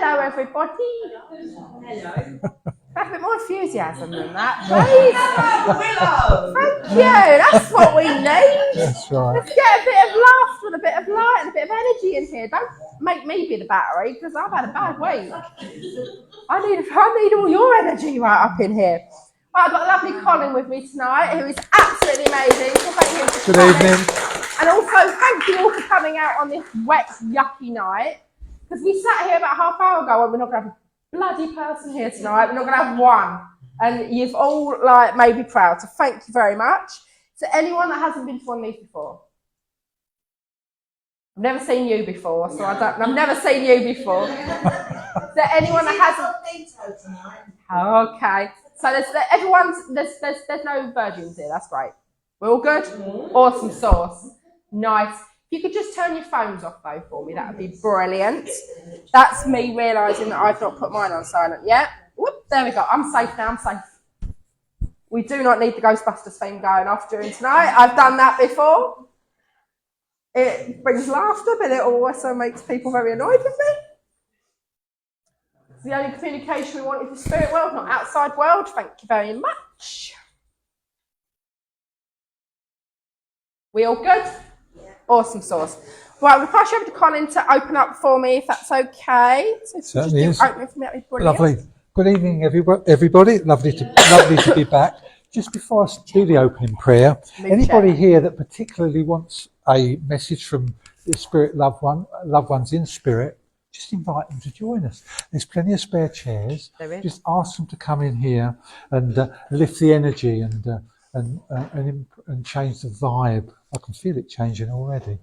Hello, everybody. Hello. Have a bit more enthusiasm than that, please. Willow. Thank you. That's what we need. That's right. Let's get a bit of laughter and a bit of light and a bit of energy in here. Don't make me be the battery, because I've had a bad week. I need all your energy right up in here. Right, I've got a lovely Colin with me tonight, who is absolutely amazing. So thank you for Good coming. evening. And also thank you all for coming out on this wet, yucky night. Because we sat here about half hour ago and we're not going to have a bloody person here tonight. We're not going to have one. And you've all made me proud. So thank you very much. So anyone that hasn't been to one of these before? I've never seen you before, so I've never seen you before. Is there anyone that hasn't? Okay. So there's no virgins here. That's great. We're all good? Awesome sauce. Nice. If you could just turn your phones off though for me, that would be brilliant. That's me realising that I've not put mine on silent yet. Whoop, there we go. I'm safe now. I'm safe. We do not need the Ghostbusters theme going off during tonight. I've done that before. It brings laughter, but it also makes people very annoyed with me. It's the only communication we want is the spirit world, not outside world. Thank you very much. We all good? Yeah. Awesome sauce. Right, we'll pass you over to Colin to open up for me, if that's okay. So Certainly is. Open for me, that'd be brilliant. Lovely. Good evening, everybody. Lovely to be back. Just before I do the opening prayer, anybody here that particularly wants a message from the spirit loved ones in spirit, just invite them to join us. There's plenty of spare chairs. Just ask them to come in here and lift the energy and change the vibe. I can feel it changing already.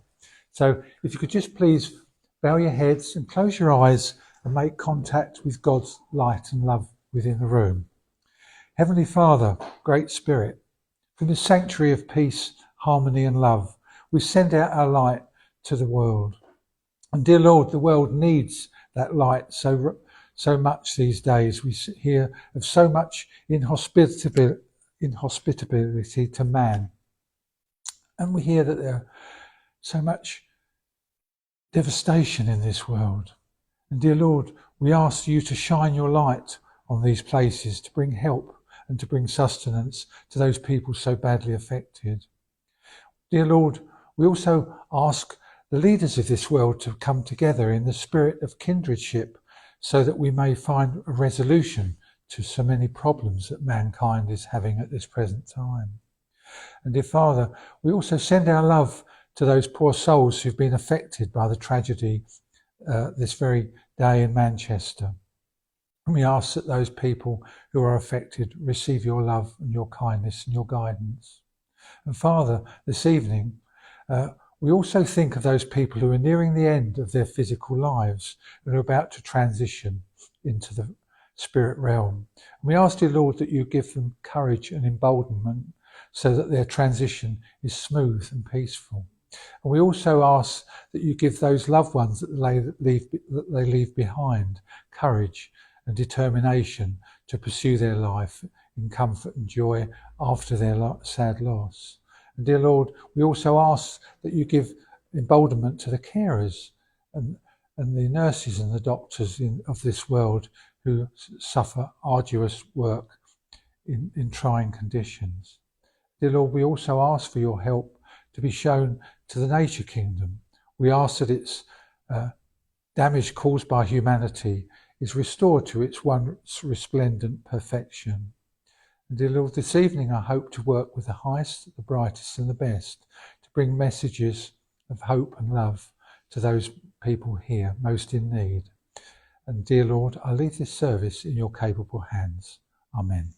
So if you could just please bow your heads and close your eyes and make contact with God's light and love within the room. Heavenly Father, Great Spirit, from the sanctuary of peace, harmony and love, we send out our light to the world. And dear Lord, the world needs that light so much these days. We hear of so much inhospitability to man. And we hear that there's so much devastation in this world. And dear Lord, we ask you to shine your light on these places to bring help and to bring sustenance to those people so badly affected. Dear Lord, we also ask the leaders of this world to come together in the spirit of kindredship so that we may find a resolution to so many problems that mankind is having at this present time. And dear Father, we also send our love to those poor souls who've been affected by the tragedy this very day in Manchester. And we ask that those people who are affected receive your love and your kindness and your guidance. And Father, this evening, we also think of those people who are nearing the end of their physical lives and are about to transition into the spirit realm. And we ask, dear Lord, that you give them courage and emboldenment so that their transition is smooth and peaceful. And we also ask that you give those loved ones that they leave behind courage and determination to pursue their life in comfort and joy after their sad loss. And dear Lord, we also ask that you give emboldenment to the carers and the nurses and the doctors of this world who suffer arduous work in trying conditions. Dear Lord, we also ask for your help to be shown to the nature kingdom. We ask that its damage caused by humanity is restored to its once resplendent perfection. And dear Lord, this evening I hope to work with the highest, the brightest and the best to bring messages of hope and love to those people here most in need. And dear Lord, I leave this service in your capable hands. Amen.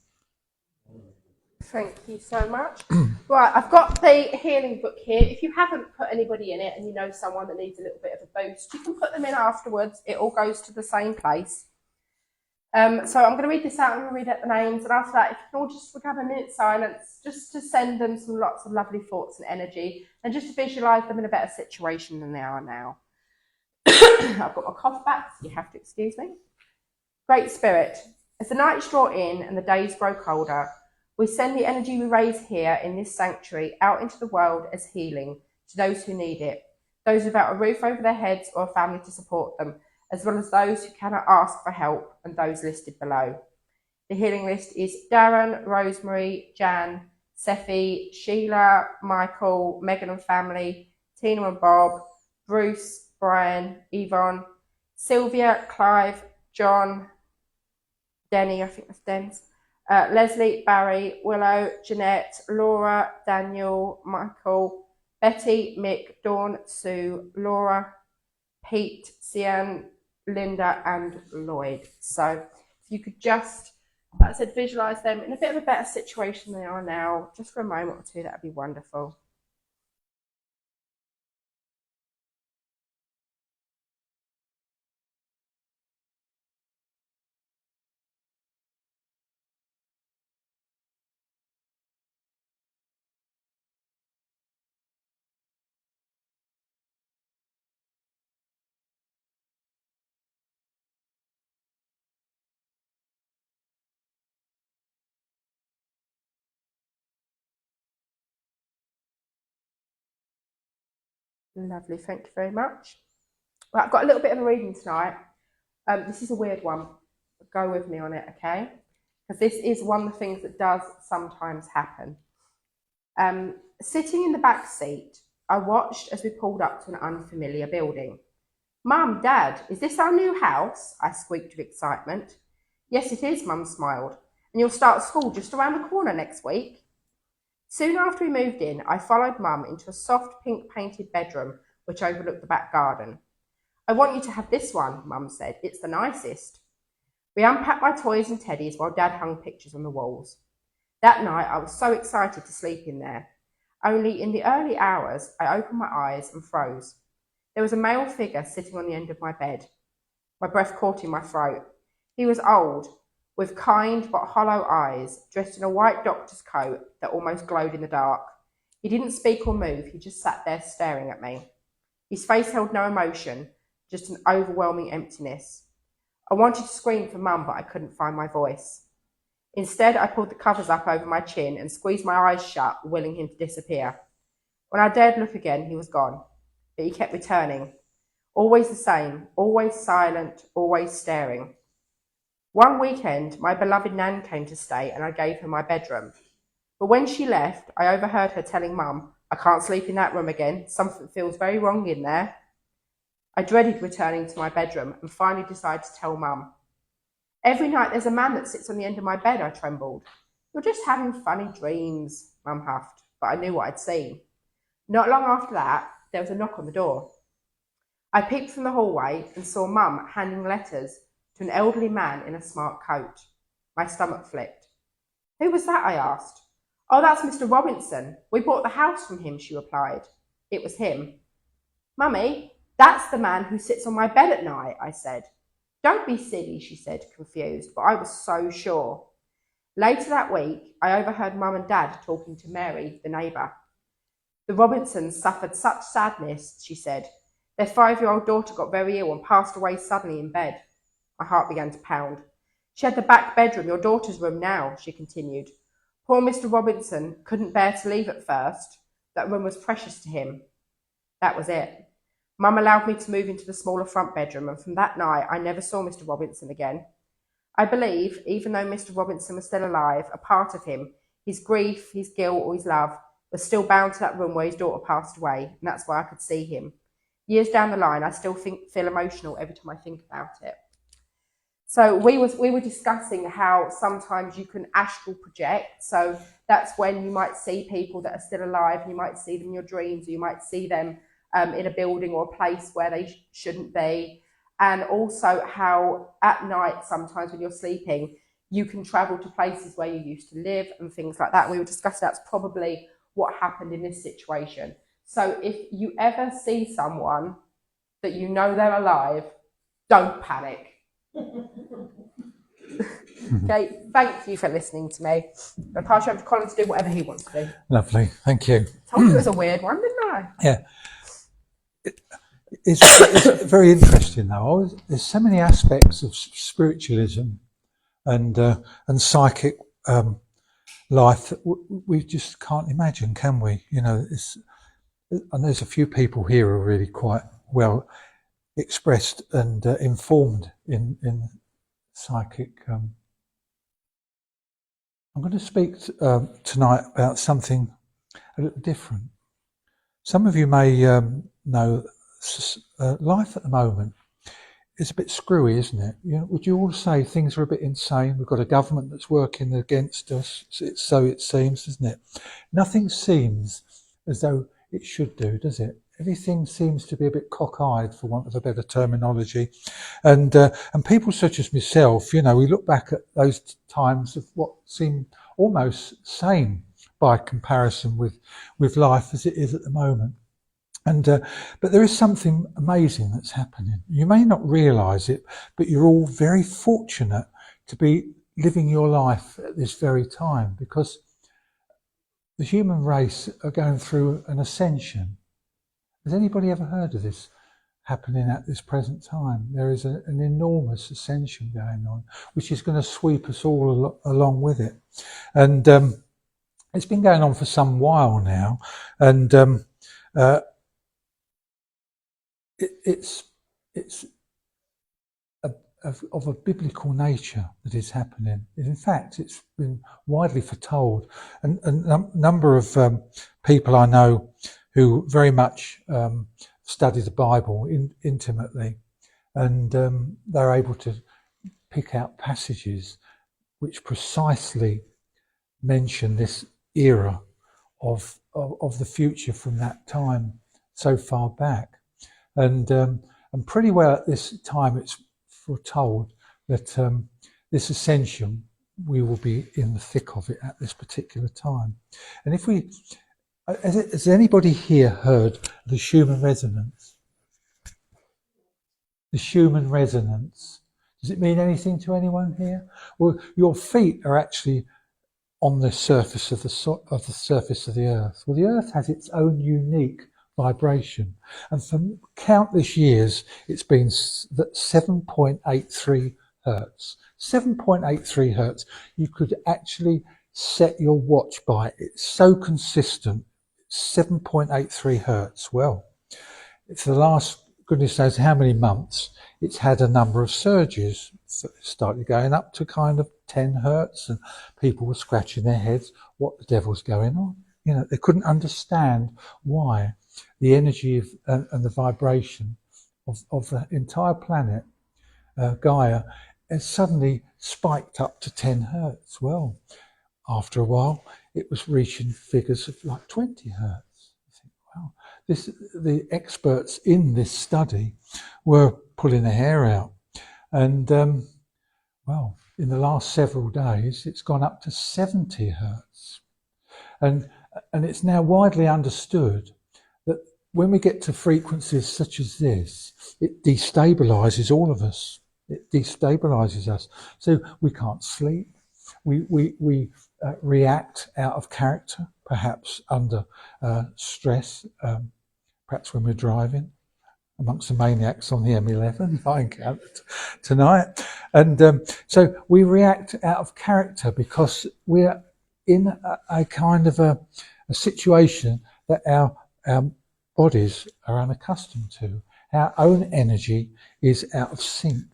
Thank you so much. Right, I've got the healing book here. If you haven't put anybody in it and you know someone that needs a little bit of a boost, you can put them in afterwards. It all goes to the same place. So I'm going to read this out. I'm going to read out the names, and after that, if you can all just have a minute's silence, just to send them some lots of lovely thoughts and energy, and just to visualise them in a better situation than they are now. I've got my cough back, so you have to excuse me. Great Spirit, as the nights draw in and the days grow colder, we send the energy we raise here in this sanctuary out into the world as healing to those who need it, those without a roof over their heads or a family to support them, as well as those who cannot ask for help and those listed below. The healing list is Darren, Rosemary, Jan, Seffi, Sheila, Michael, Megan and family, Tina and Bob, Bruce, Brian, Yvonne, Sylvia, Clive, John, Denny, I think that's Den's, Leslie, Barry, Willow, Jeanette, Laura, Daniel, Michael, Betty, Mick, Dawn, Sue, Laura, Pete, Sian, Linda and Lloyd. So if you could just, like I said, visualise them in a bit of a better situation than they are now, just for a moment or two, that would be wonderful. Lovely, thank you very much. Right, I've got a little bit of a reading tonight. This is a weird one. Go with me on it, okay? Because this is one of the things that does sometimes happen. Sitting in the back seat, I watched as we pulled up to an unfamiliar building. Mum, Dad, is this our new house? I squeaked with excitement. Yes, it is, Mum smiled. And you'll start school just around the corner next week. Soon after we moved in, I followed Mum into a soft pink painted bedroom which overlooked the back garden. I want you to have this one, Mum said. It's the nicest. We unpacked my toys and teddies while Dad hung pictures on the walls. That night, I was so excited to sleep in there. Only in the early hours, I opened my eyes and froze. There was a male figure sitting on the end of my bed. My breath caught in my throat. He was old, with kind but hollow eyes, dressed in a white doctor's coat that almost glowed in the dark. He didn't speak or move, he just sat there staring at me. His face held no emotion, just an overwhelming emptiness. I wanted to scream for Mum, but I couldn't find my voice. Instead, I pulled the covers up over my chin and squeezed my eyes shut, willing him to disappear. When I dared look again, he was gone, but he kept returning. Always the same, always silent, always staring. One weekend, my beloved Nan came to stay and I gave her my bedroom. But when she left, I overheard her telling Mum, I can't sleep in that room again, something feels very wrong in there. I dreaded returning to my bedroom and finally decided to tell Mum. Every night there's a man that sits on the end of my bed, I trembled. You're just having funny dreams, Mum huffed, but I knew what I'd seen. Not long after that, there was a knock on the door. I peeped from the hallway and saw Mum handing letters to an elderly man in a smart coat. My stomach flipped. Who was that? I asked. Oh, that's Mr. Robinson. We bought the house from him, she replied. It was him. Mummy, that's the man who sits on my bed at night, I said. Don't be silly, she said, confused, but I was so sure. Later that week, I overheard Mum and Dad talking to Mary, the neighbour. The Robinsons suffered such sadness, she said. Their 5-year-old daughter got very ill and passed away suddenly in bed. My heart began to pound. She had the back bedroom, your daughter's room now, she continued. Poor Mr. Robinson couldn't bear to leave at first. That room was precious to him. That was it. Mum allowed me to move into the smaller front bedroom, and from that night I never saw Mr. Robinson again. I believe, even though Mr. Robinson was still alive, a part of him, his grief, his guilt or his love, was still bound to that room where his daughter passed away, and that's why I could see him. Years down the line, I still feel emotional every time I think about it. So we were discussing how sometimes you can astral project. So that's when you might see people that are still alive, and you might see them in your dreams, or you might see them in a building or a place where they shouldn't be. And also how at night, sometimes when you're sleeping, you can travel to places where you used to live and things like that. And we were discussing that's probably what happened in this situation. So if you ever see someone that you know they're alive, don't panic. Okay, thank you for listening to me. I'll pass you over to Colin to do whatever he wants to do. Lovely, thank you. Told you it was a weird one, didn't I? Yeah. It's very interesting though. There's so many aspects of spiritualism and psychic life that we just can't imagine, can we? You know, and there's a few people here who are really quite well expressed and informed in psychic. I'm going to speak tonight about something a little different. Some of you may know life at the moment is a bit screwy, isn't it? Would you all say things are a bit insane? We've got a government that's working against us, so it seems, doesn't it? Nothing seems as though it should do, does it? Everything seems to be a bit cock-eyed, for want of a better terminology. And people such as myself, we look back at those times of what seemed almost sane by comparison with life as it is at the moment. And but there is something amazing that's happening. You may not realise it, but you're all very fortunate to be living your life at this very time, because the human race are going through an ascension. Has anybody ever heard of this happening at this present time? There is an enormous ascension going on, which is going to sweep us all along with it. And it's been going on for some while now, and it's of a biblical nature that is happening. In fact, it's been widely foretold, and a number of people I know who very much study the Bible intimately, and they're able to pick out passages which precisely mention this era of the future from that time so far back. And pretty well at this time it's foretold that this ascension, we will be in the thick of it at this particular time. And if we, has anybody here heard the Schumann resonance? The Schumann resonance. Does it mean anything to anyone here? Well, your feet are actually on the surface of the surface of the earth. Well, the earth has its own unique vibration, and for countless years it's been that 7.83 hertz. 7.83 hertz. You could actually set your watch by it. It's so consistent. 7.83 hertz. Well, it's the last, goodness knows how many months, it's had a number of surges. So it started going up to kind of 10 hertz, and people were scratching their heads. What the devil's going on? They couldn't understand why the energy and the vibration of the entire planet, Gaia, has suddenly spiked up to 10 hertz. Well, after a while, it was reaching figures of like 20 hertz. You think, wow, the experts in this study were pulling their hair out. And, well, in the last several days, it's gone up to 70 hertz. And it's now widely understood that when we get to frequencies such as this, it destabilizes all of us. It destabilizes us. So we can't sleep. We react out of character, perhaps under stress, perhaps when we're driving, amongst the maniacs on the M11, I encountered tonight. And so we react out of character because we're in a kind of a situation that our bodies are unaccustomed to. Our own energy is out of sync.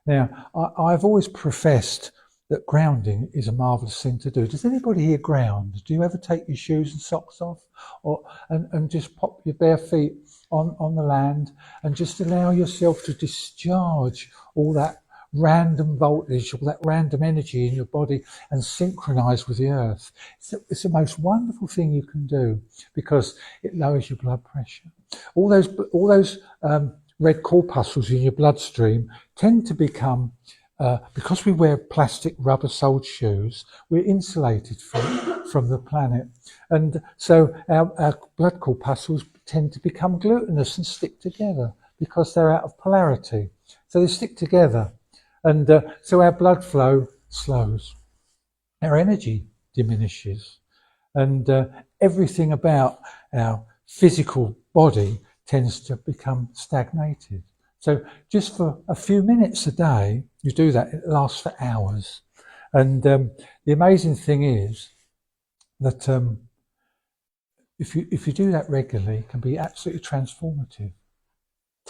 Now, I've always professed that grounding is a marvellous thing to do. Does anybody here ground? Do you ever take your shoes and socks off, and just pop your bare feet on the land and just allow yourself to discharge all that random voltage, all that random energy in your body, and synchronize with the earth? It's the most wonderful thing you can do, because it lowers your blood pressure. All those red corpuscles in your bloodstream tend to become, because we wear plastic rubber-soled shoes, we're insulated from the planet, and so our blood corpuscles tend to become glutinous and stick together because they're out of polarity. So they stick together, and so our blood flow slows, our energy diminishes, and everything about our physical body tends to become stagnated. So just for a few minutes a day, you do that, it lasts for hours. And the amazing thing is that if you do that regularly, it can be absolutely transformative.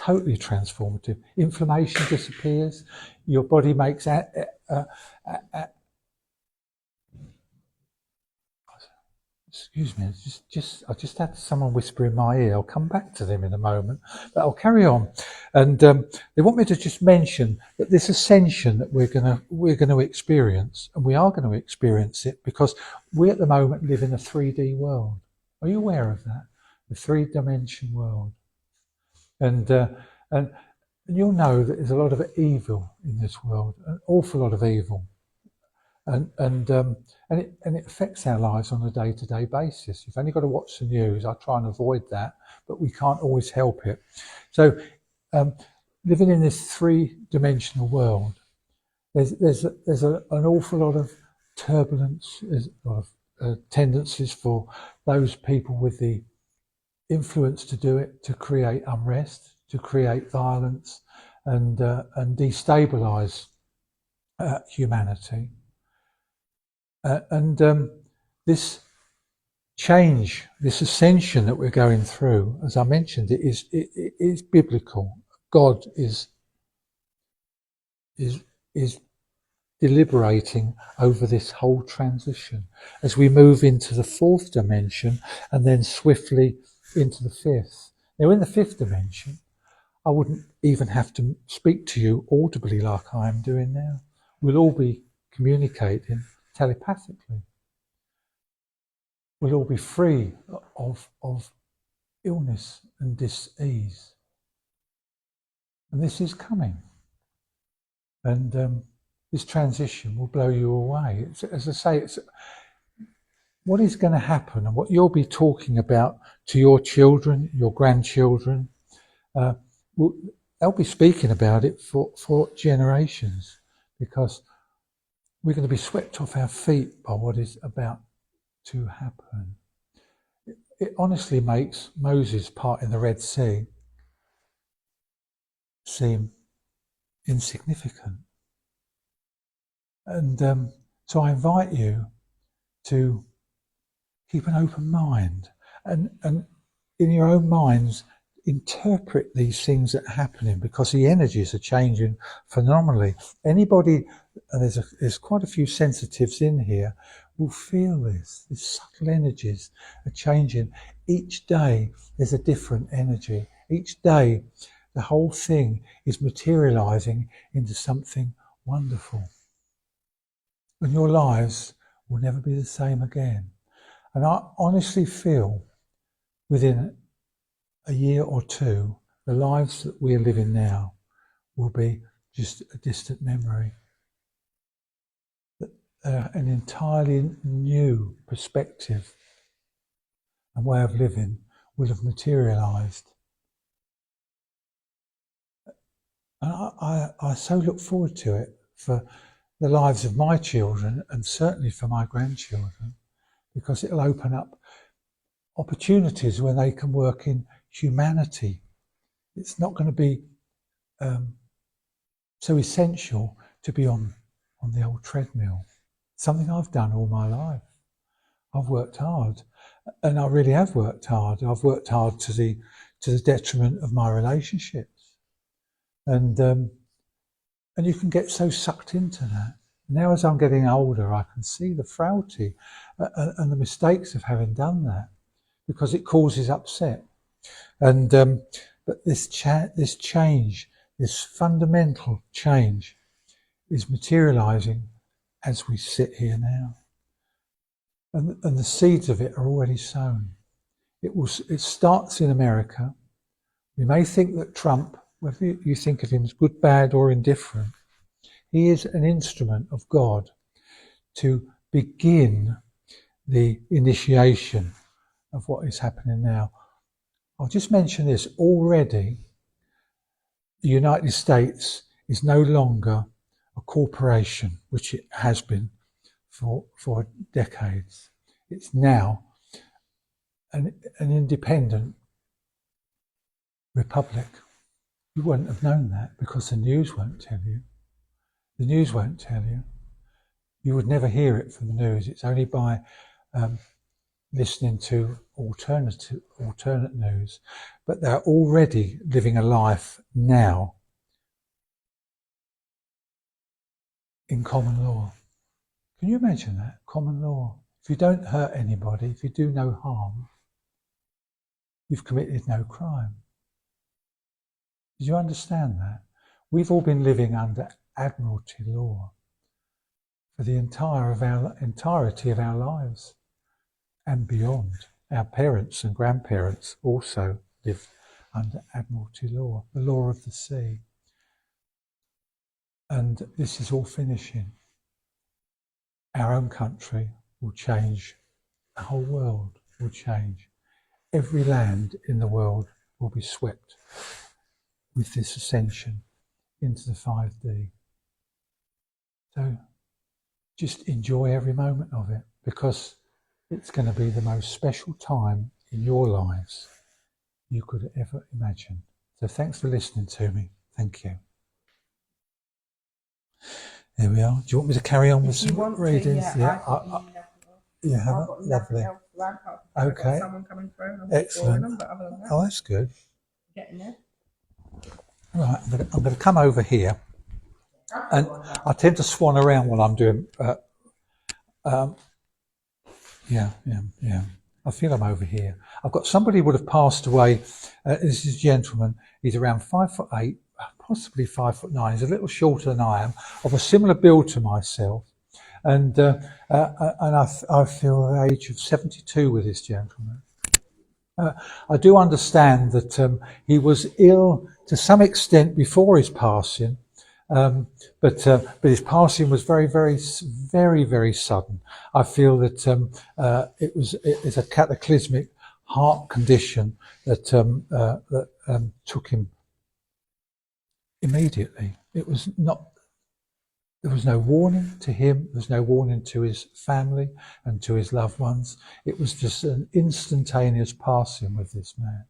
totally transformative. Inflammation disappears. Your body makes excuse me, I just had someone whisper in my ear. I'll come back to them in a moment, but I'll carry on. And they want me to just mention that this ascension that we're going to experience, and we are going to experience it because we at the moment live in a 3D world. Are you aware of that? The 3-dimension world, and you'll know that there's a lot of evil in this world, an awful lot of evil. And it affects our lives on a day-to-day basis. You've only got to watch the news. I try and avoid that, but we can't always help it. So, living in this 3-dimensional world, there's an awful lot of turbulence. There's a lot of tendencies for those people with the influence to do it, to create unrest, to create violence, and destabilise humanity. This change, this ascension that we're going through, as I mentioned, it is biblical. God is deliberating over this whole transition as we move into the 4th dimension and then swiftly into the 5th. Now, in the 5th dimension, I wouldn't even have to speak to you audibly like I am doing now. We'll all be communicating telepathically. We'll all be free of illness and dis-ease. And this is coming. And this transition will blow you away. As I say, it's what is going to happen and what you'll be talking about to your children, your grandchildren. They'll be speaking about it for generations, because we're going to be swept off our feet by what is about to happen. It honestly makes Moses' part in the Red Sea seem insignificant. And so I invite you to keep an open mind and in your own minds interpret these things that are happening, because the energies are changing phenomenally. Anybody, and there's quite a few sensitives in here, will feel this. These subtle energies are changing. Each day there's a different energy. Each day the whole thing is materializing into something wonderful. And your lives will never be the same again. And I honestly feel within a year or two, the lives that we're living now will be just a distant memory. An entirely new perspective and way of living will have materialized. And I so look forward to it for the lives of my children, and certainly for my grandchildren, because it'll open up opportunities where they can work in humanity. It's not going to be so essential to be on the old treadmill. Something I've done all my life. I've worked hard, and I really have worked hard. I've worked hard to the detriment of my relationships, and you can get so sucked into that. Now, as I'm getting older, I can see the frailty and the mistakes of having done that, because it causes upset. And but this change, this fundamental change, is materializing as we sit here now, and the seeds of it are already sown. It starts in America. You may think that Trump, whether you think of him as good, bad, or indifferent, he is an instrument of God to begin the initiation of what is happening now. I'll just mention this. Already, the United States is no longer a corporation, which it has been for decades. It's now an independent republic. You wouldn't have known that, because the news won't tell you. The news won't tell you. You would never hear it from the news. It's only by listening to alternate news, but they're already living a life now in common law. Can you imagine that? Common law. If you don't hurt anybody, if you do no harm, you've committed no crime. Did you understand that? We've all been living under admiralty law for the entirety of our lives and beyond. Our parents and grandparents also lived under admiralty law, the law of the sea. And this is all finishing. Our own country will change. The whole world will change. Every land in the world will be swept with this ascension into the 5D. So just enjoy every moment of it, because it's going to be the most special time in your lives you could ever imagine. So thanks for listening to me. Thank you. There we are. Do you want me to carry on with some readings? Lovely. Okay. Someone coming through. Excellent. But other than that, Oh, that's good. getting there. Right, I'm going to come over here, and I tend to swan around while I'm doing. I feel I'm over here. I've got somebody who would have passed away. This is a gentleman. He's around 5'8", possibly 5'9". He's a little shorter than I am, of a similar build to myself, and I feel the age of 72 with this gentleman. I do understand that he was ill to some extent before his passing, but his passing was very, very, very, very sudden. I feel that it's a cataclysmic heart condition that took him immediately. It was not. There was no warning to him. There was no warning to his family and to his loved ones. It was just an instantaneous passing with this man,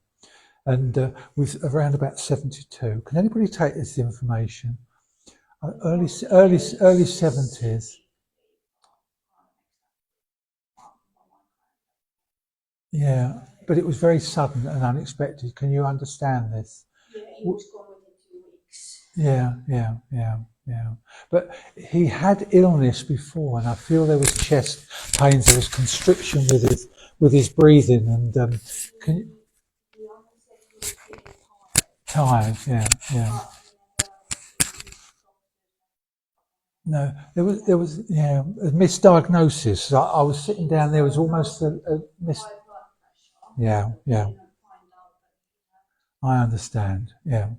and with around about 72. Can anybody take this information? Early 70s. Yeah, but it was very sudden and unexpected. Can you understand this? Yeah, he was gone within 2 weeks. Yeah. But he had illness before, and I feel there was chest pains, there was constriction with his breathing, and can you, tired? Yeah. No, there was a misdiagnosis. I was sitting down. There was almost a mis. Yeah. I understand. Yeah.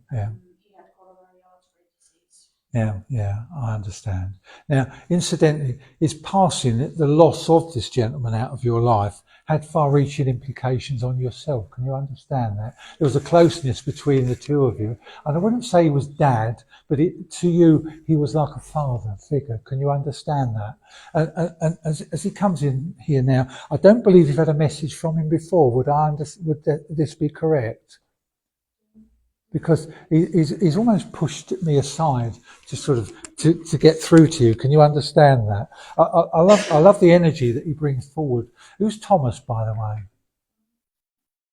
Yeah, I understand. Now, incidentally, his passing, the loss of this gentleman out of your life, had far-reaching implications on yourself. Can you understand that? There was a closeness between the two of you. And I wouldn't say he was dad, but to you, he was like a father figure. Can you understand that? And as he comes in here now, I don't believe you've had a message from him before. Would this be correct? Because he's almost pushed me aside to sort of to get through to you. Can you understand that? I love the energy that he brings forward. Who's Thomas, by the way?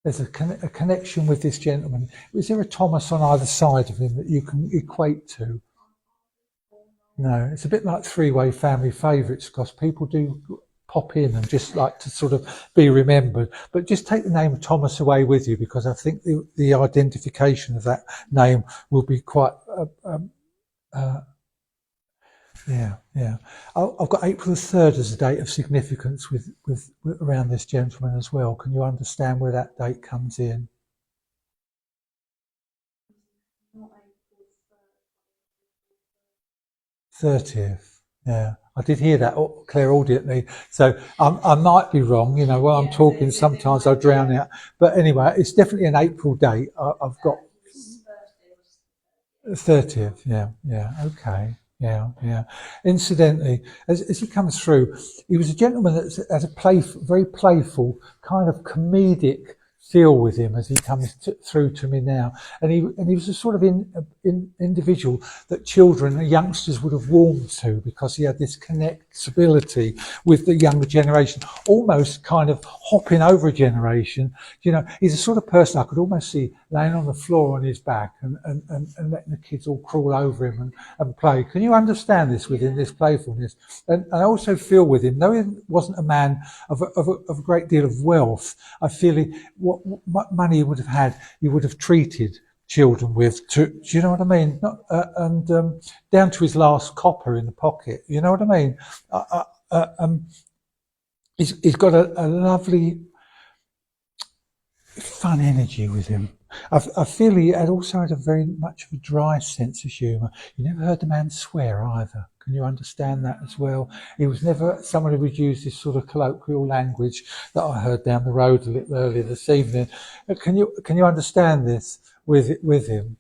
There's a connection with this gentleman. Is there a Thomas on either side of him that you can equate to? No, it's a bit like three-way family favourites, because people do pop in and just like to sort of be remembered, but just take the name of Thomas away with you, because I think the identification of that name will be quite I've got April the 3rd as a date of significance with around this gentleman as well. Can you understand where that date comes in? 30th. Yeah, I did hear that clairaudiently, so I might be wrong. You know, while I'm talking, sometimes I drown out. But anyway, it's definitely an April date. I've got 30th. Yeah. Okay. Yeah. Incidentally, as he comes through, he was a gentleman that has a very playful, kind of comedic feel with him as he comes through to me now, and he was a sort of individual that children and youngsters would have warmed to, because he had this connect flexibility with the younger generation, almost kind of hopping over a generation. You know, he's the sort of person I could almost see laying on the floor on his back and letting the kids all crawl over him and play. Can you understand this within this playfulness? And I also feel with him, though he wasn't a man of a great deal of wealth, I feel what money he would have had, he would have treated children with. Do you know what I mean? Down to his last copper in the pocket. You know what I mean? He's got a lovely, fun energy with him. I feel he also had a very much of a dry sense of humour. You never heard the man swear either. Can you understand that as well? He was never someone who would use this sort of colloquial language that I heard down the road a little earlier this evening. Can you understand this with him?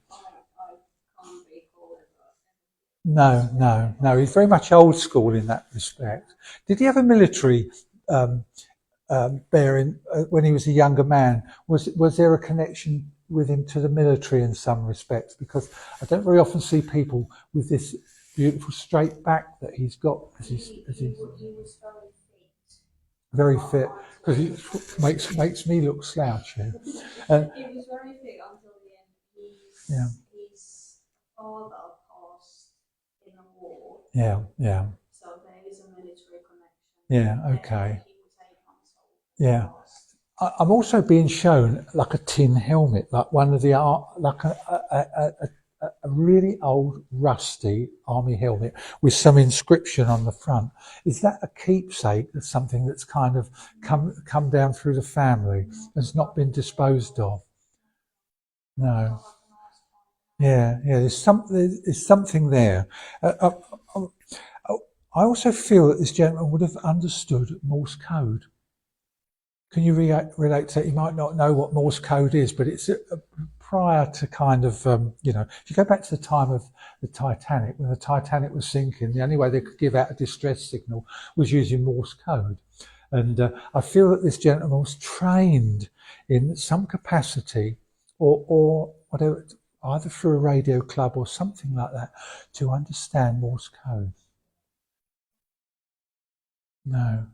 No. He's very much old school in that respect. Did he have a military bearing when he was a younger man? Was there a connection with him to the military in some respects? Because I don't very often see people with this beautiful straight back that he's got. He was very fit, because he makes me look slouchy. He was very fit until the end. His father passed in a war. Yeah. So there is a military connection. Yeah, okay. Yeah. I'm also being shown like a tin helmet, like one of the like a really old rusty army helmet with some inscription on the front. Is that a keepsake of something that's kind of come down through the family, has not been disposed of? No. Yeah. There's something there. I also feel that this gentleman would have understood Morse code. Can you relate to that? You might not know what Morse code is, but it's prior to kind of, if you go back to the time of the Titanic, when the Titanic was sinking, the only way they could give out a distress signal was using Morse code. And I feel that this gentleman was trained in some capacity or whatever, either through a radio club or something like that, to understand Morse code. No.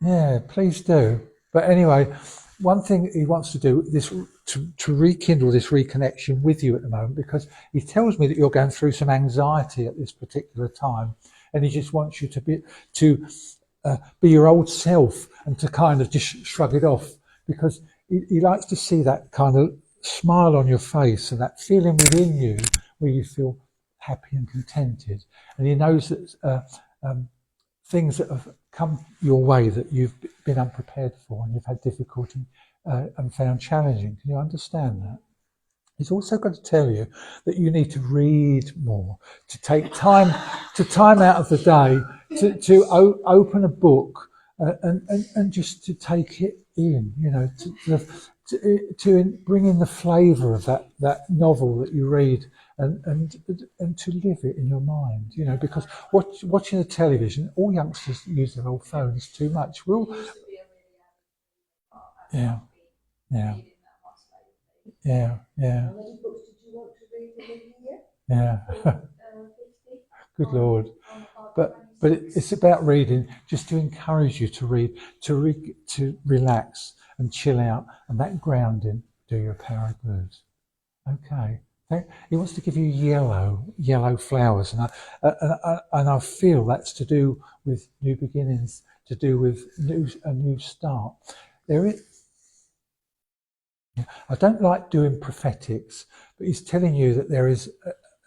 Yeah, please do. But anyway, one thing he wants to do is to rekindle this reconnection with you at the moment, because he tells me that you're going through some anxiety at this particular time, and he just wants you to be your old self and to kind of just shrug it off, because he likes to see that kind of smile on your face and that feeling within you where you feel happy and contented, and he knows that things that have come your way that you've been unprepared for and you've had difficulty and found challenging. Can you understand that? He's also going to tell you that you need to read more, to take time out of the day to open a book and just to take it in, to bring in the flavour of that novel that you read and to live it in your mind, because watching the television, all youngsters use their old phones too much. Yeah. How many books did you want to read in a year? Yeah. 50? Good Lord. But it's about reading, just to encourage you to read, to relax and chill out, and that grounding do you a power of good. Okay. He wants to give you yellow flowers, and I feel that's to do with new beginnings, to do with a new start. I don't like doing prophetics, but he's telling you that there is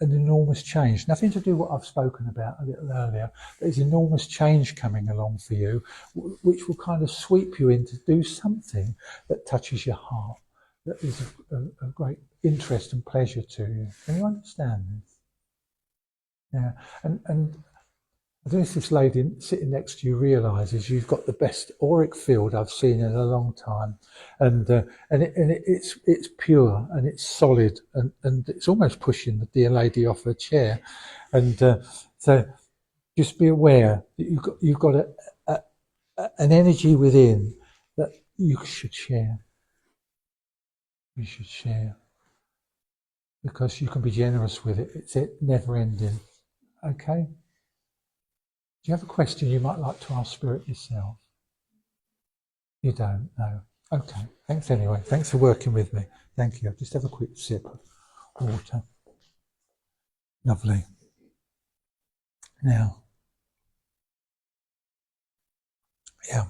an enormous change, nothing to do with what I've spoken about a little earlier, but there's enormous change coming along for you, which will kind of sweep you in to do something that touches your heart, that is of great interest and pleasure to you. Can you understand this? Yeah, and I don't know if this lady sitting next to you realises you've got the best auric field I've seen in a long time, and it's pure and it's solid and it's almost pushing the dear lady off her chair, and so just be aware that you've got an energy within that you should share. You should share, because you can be generous with it. It's never ending. Okay. Do you have a question you might like to ask Spirit yourself? You don't? No. Okay. Thanks anyway. Thanks for working with me. Thank you. I'll just have a quick sip of water. Lovely. Now, yeah.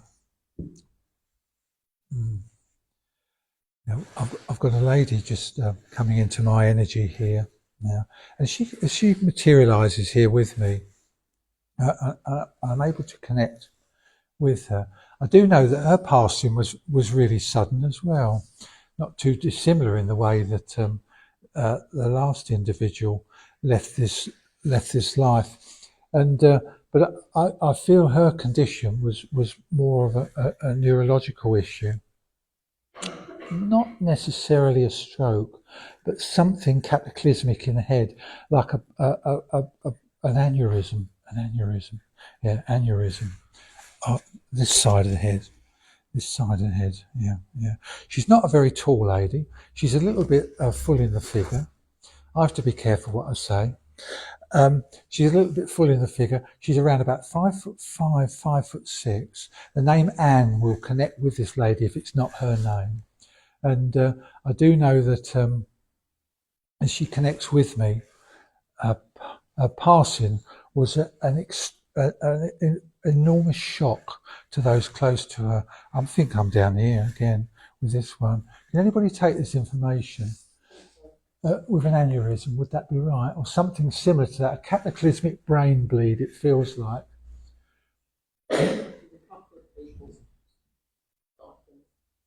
Now, I've got a lady just coming into my energy here now, and as she materialises here with me, I'm able to connect with her. I do know that her passing was really sudden as well, not too dissimilar in the way that the last individual left this life, and but I feel her condition was more of a neurological issue, not necessarily a stroke, but something cataclysmic in the head, like an aneurysm, yeah, aneurysm. This side of the head. Yeah. She's not a very tall lady. She's a little bit full in the figure. I have to be careful what I say. She's a little bit full in the figure. She's around about 5'5", 5'6". The name Anne will connect with this lady if it's not her name. And I do know that as she connects with me, her passing was an enormous shock to those close to her. I think I'm down here again with this one. Can anybody take this information? With an aneurysm, would that be right? Or something similar to that, a cataclysmic brain bleed, it feels like.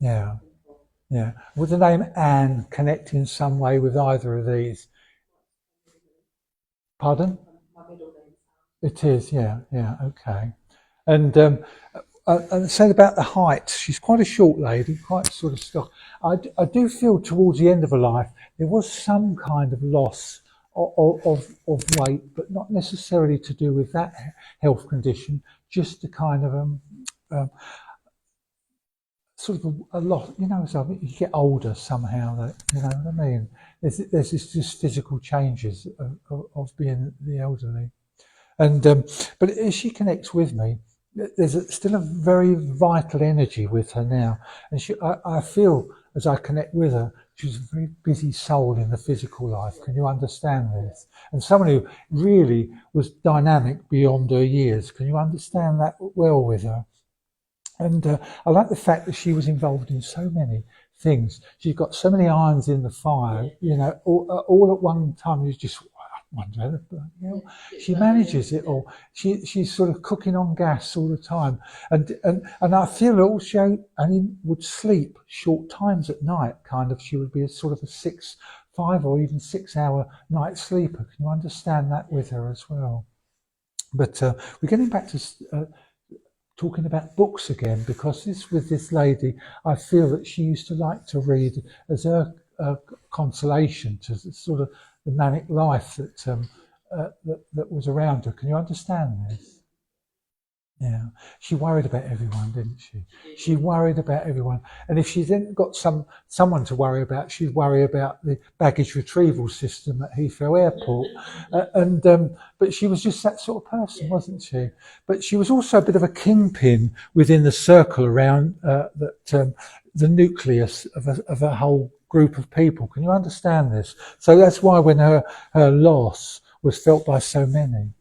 Yeah. Would the name Anne connect in some way with either of these? Pardon? It is, yeah, okay. And saying about the height, she's quite a short lady, quite sort of stock. I do feel towards the end of her life there was some kind of loss of weight, but not necessarily to do with that health condition, just a kind of sort of a lot, so you get older somehow, that, you know what I mean? There's this just physical changes of being the elderly. And but as she connects with me, there's still a very vital energy with her now, and I feel as I connect with her, she's a very busy soul in the physical life. Can you understand this? And someone who really was dynamic beyond her years. Can you understand that well with her? And I like the fact that she was involved in so many things. She's got so many irons in the fire, all at one time. You just wonder, she manages it all. She's sort of cooking on gas all the time, and I feel also, would sleep short times at night. Kind of, she would be a sort of a 6, 5, or even 6 hour night sleeper. Can you understand that with her as well? But we're getting back to talking about books again, because with this lady, I feel that she used to like to read as her consolation to sort of the manic life that was around her. Can you understand this? Yeah, she worried about everyone, didn't she? She worried about everyone, and if she didn't got someone to worry about, she'd worry about the baggage retrieval system at Heathrow Airport. But she was just that sort of person, wasn't she? But she was also a bit of a kingpin within the circle around the nucleus of a whole group of people. Can you understand this? So that's why when her loss was felt by so many.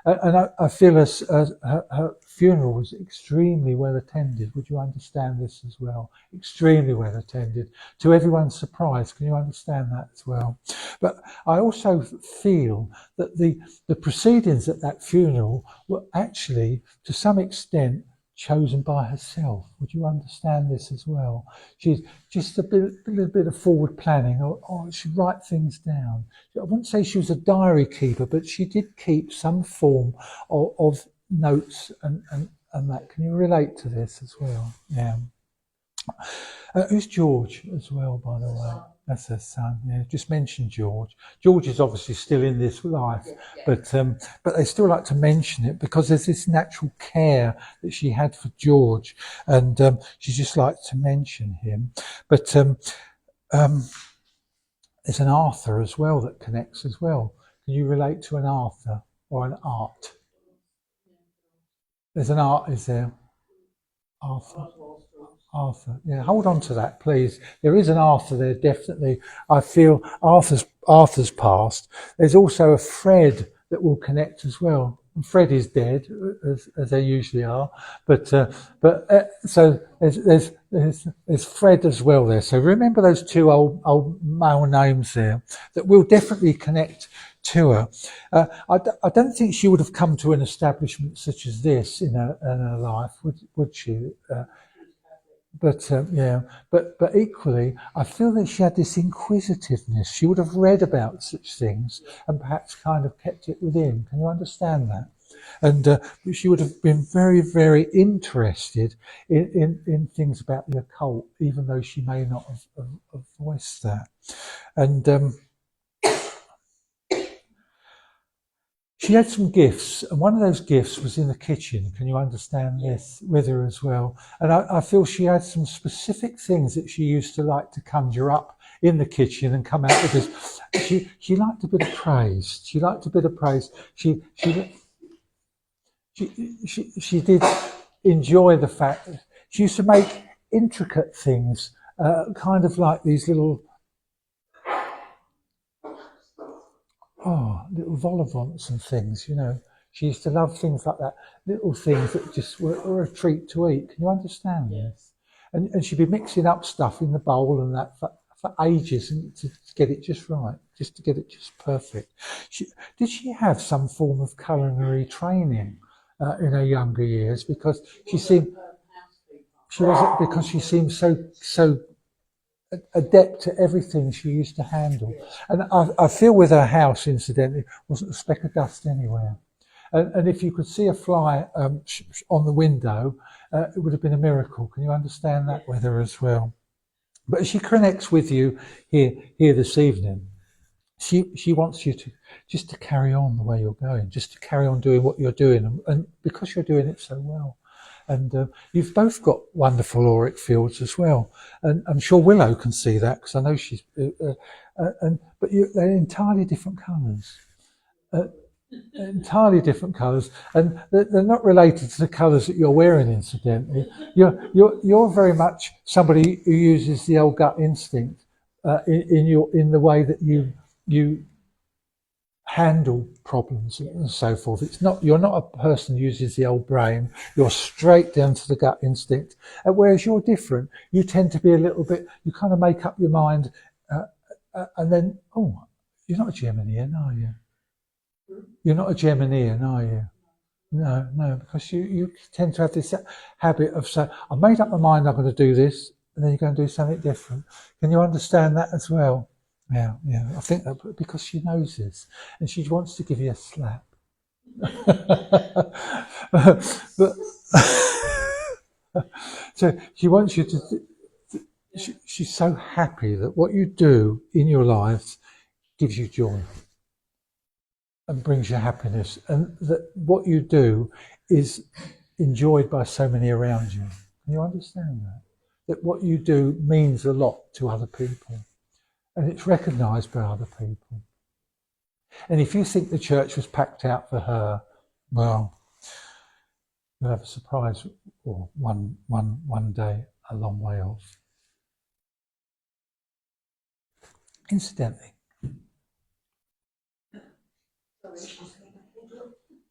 And I feel as her funeral was extremely well attended. Would you understand this as well? Extremely well attended. To everyone's surprise, can you understand that as well? But I also feel that the proceedings at that funeral were actually, to some extent, chosen by herself. Would you understand this as well? She's just a little bit of forward planning, or she'd write things down. I wouldn't say she was a diary keeper, but she did keep some form of notes and that. Can you relate to this as well? Yeah. Who's George as well, by the way? That's her son. Yeah, just mention George. George is obviously still in this life, but they still like to mention it because there's this natural care that she had for George, and she just likes to mention him. But there's an Arthur as well that connects as well. Can you relate to an Arthur? or an art? There's an art, is there? Arthur. Arthur. Yeah, hold on to that, please. There is an Arthur there, definitely. I feel Arthur's past. There's also a Fred that will connect as well. And Fred is dead, as they usually are, but so there's Fred as well there. So remember those two old male names there that will definitely connect to her. I don't think she would have come to an establishment such as this in her life, would she? But equally, I feel that she had this inquisitiveness. She would have read about such things and perhaps kind of kept it within. Can you understand that? And she would have been very, very interested in things about the occult, even though she may not have voiced that. And she had some gifts, and one of those gifts was in the kitchen. Can you understand this with her as well? And I feel she had some specific things that she used to like to conjure up in the kitchen and come out with this. She liked a bit of praise. She liked a bit of praise. She did enjoy the fact that she used to make intricate things, kind of like these little little vol au vents and things, you know. She used to love things like that, little things that just were a treat to eat. Can you understand this? And she'd be mixing up stuff in the bowl and that for ages and to get it just right, just to get it just perfect. Did she have some form of culinary training in her younger years? Because she seemed so adept to everything she used to handle. And I feel with her house, incidentally, wasn't a speck of dust anywhere. And if you could see a fly on the window, it would have been a miracle. Can you understand that with her as well? But she connects with you here this evening. She wants you to just to carry on the way you're going, just to carry on doing what you're doing, and because you're doing it so well. And you've both got wonderful auric fields as well, and I'm sure Willow can see that because I know she's. But they're entirely different colours, and they're not related to the colours that you're wearing. Incidentally, you're very much somebody who uses the old gut instinct in the way that you handle problems and so forth. You're not a person who uses the old brain. You're straight down to the gut instinct. Whereas you're different. You tend to be a little bit. You kind of make up your mind, and then you're not a Geminian, are you? You're not a Geminian, are you? No, because you tend to have this habit of saying, "I made up my mind. I'm going to do this," and then you're going to do something different. Can you understand that as well? Yeah. I think that because she knows this and she wants to give you a slap. but so she wants you to. She's so happy that what you do in your lives gives you joy and brings you happiness, and that what you do is enjoyed by so many around you. Can you understand that? That what you do means a lot to other people. And it's recognised by other people. And if you think the church was packed out for her, well, you'll have a surprise or one day a long way off. Incidentally.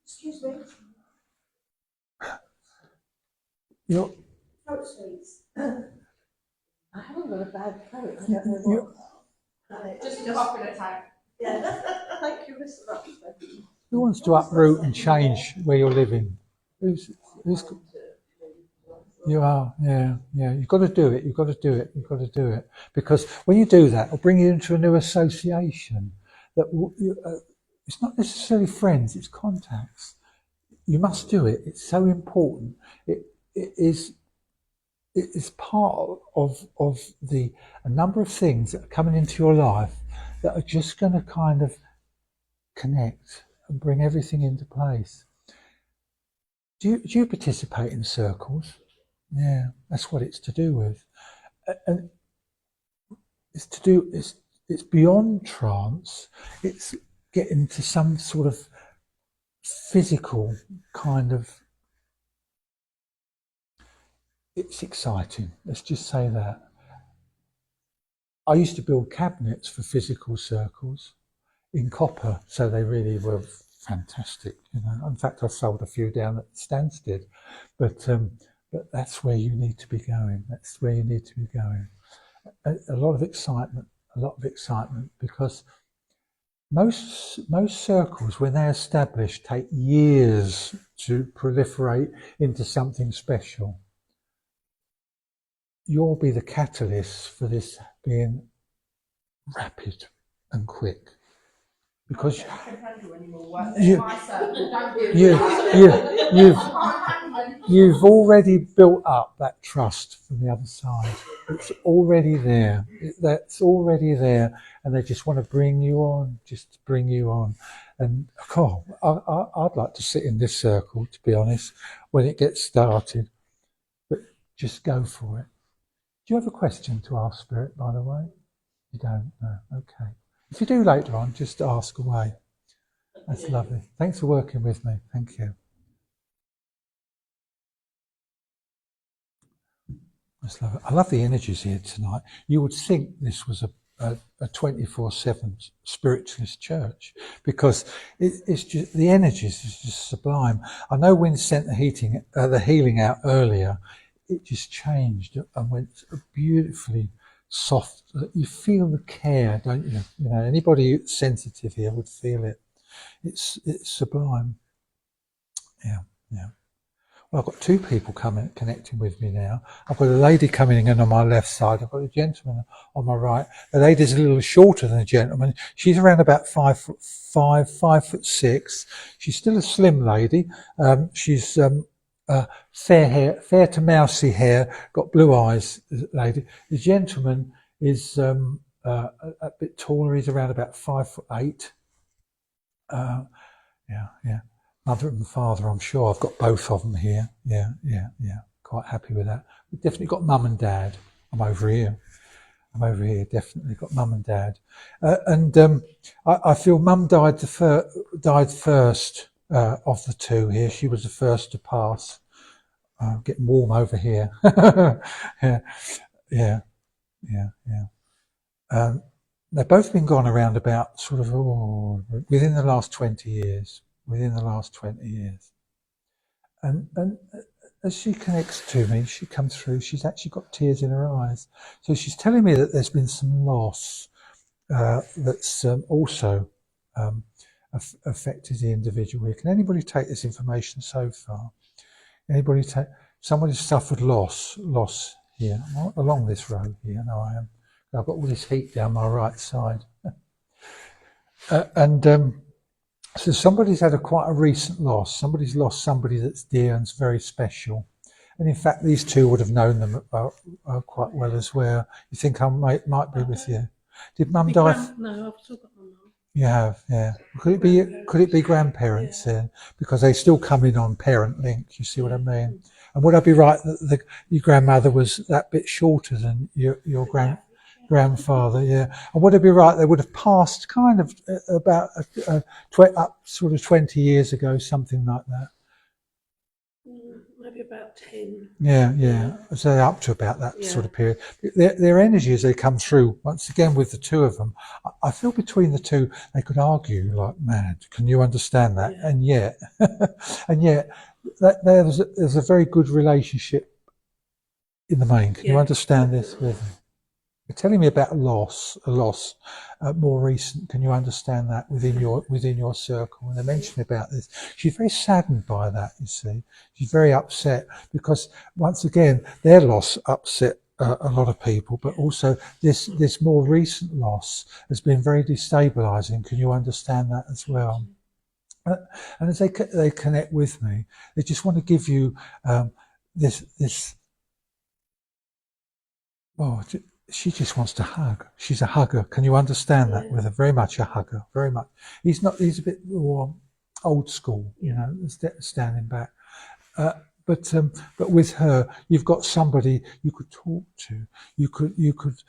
Excuse me. You're, Throat sweets. I haven't got a bad throat. I don't know what. Just a coughing attack. Yeah. Thank you, Mr. Rushton. who wants to uproot and change where you're living? Who's you are, yeah. You've got to do it. Because when you do that, it'll bring you into a new association. It's not necessarily friends; it's contacts. You must do it. It's so important. It is part of a number of things that are coming into your life that are just going to kind of connect and bring everything into place. Do you participate in circles? Yeah, that's what it's to do with, and it's beyond trance. It's getting to some sort of physical kind of, it's exciting. Let's just say that. I used to build cabinets for physical circles in copper, so they really were fantastic. In fact, I've sold a few down at Stansted, but that's where you need to be going. That's where you need to be going. A lot of excitement, because most circles, when they're established, take years to proliferate into something special. You'll be the catalyst for this being rapid and quick, because you've already built up that trust from the other side. It's already there. That's already there, and they just want to bring you on, And I'd like to sit in this circle, to be honest, when it gets started. But just go for it. Do you have a question to ask Spirit, by the way? You don't? No. Okay. If you do later on, just ask away. That's lovely. Thanks for working with me. Thank you. That's lovely. I love the energies here tonight. You would think this was a 24/7 spiritualist church, because it's just, the energies is just sublime. I know when sent the healing out earlier, it just changed and went beautifully soft. You feel the care, don't you? Anybody sensitive here would feel it. It's sublime. Yeah. Well, I've got two people connecting with me now. I've got a lady coming in on my left side. I've got a gentleman on my right. The lady's a little shorter than the gentleman. She's around about 5'5", 5'6". She's still a slim lady. She's fair to mousy hair, got blue eyes, lady. The gentleman is a bit taller. He's around about 5'8". Yeah. Mother and father, I'm sure. I've got both of them here. Yeah. Quite happy with that. We've definitely got mum and dad. I'm over here. Definitely got mum and dad. I feel mum died first of the two here. She was the first to pass. Getting warm over here. Yeah. They've both been gone around about within the last 20 years. And as she connects to me, she comes through, she's actually got tears in her eyes. So she's telling me that there's been some loss that's also affected the individual here. Can anybody take this information so far? Somebody's suffered loss here, along this road here. No, I am. I've got all this heat down my right side. So somebody's had quite a recent loss. Somebody's lost somebody that's dear and very special. And in fact, these two would have known them quite well as well. You think I might be with you? Did mum die? No, I've still got my mum. You have, yeah. Could it be grandparents then? Because they still come in on parent link. You see what I mean? And would I be right that your grandmother was that bit shorter than your grandfather? Yeah. And would it be right they would have passed kind of about up sort of 20 years ago, something like that? Maybe about 10. Yeah. So up to about that sort of period. Their energy as they come through, once again with the two of them, I feel between the two they could argue like mad. Can you understand that? Yeah. And yet, there's a very good relationship in the main. Can you understand this with me? You're telling me about a loss more recent. Can you understand that within your circle? And they mentioned about this. She's very saddened by that. You see, she's very upset because once again their loss upset a lot of people, but also this more recent loss has been very destabilizing. Can you understand that as well? And as they connect with me, they just want to give you this. Oh, she just wants to hug. She's a hugger. Can you understand that? With her, very much a hugger. Very much. He's a bit more old school, standing back. but with her, you've got somebody you could talk to. You could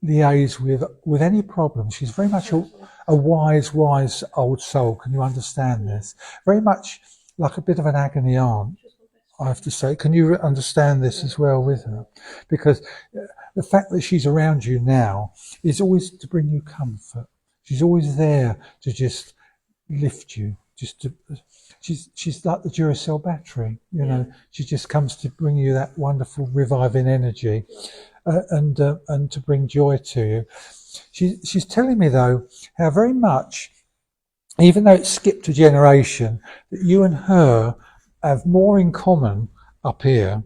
liaise with any problem. She's very much a wise old soul. Can you understand this? Very much like a bit of an agony aunt, I have to say. Can you understand this as well with her? Because the fact that she's around you now is always to bring you comfort. She's always there to just lift you. She's like the Duracell battery, you know. She just comes to bring you that wonderful reviving energy, and to bring joy to you. She's telling me though how very much, even though it's skipped a generation, that you and her have more in common up here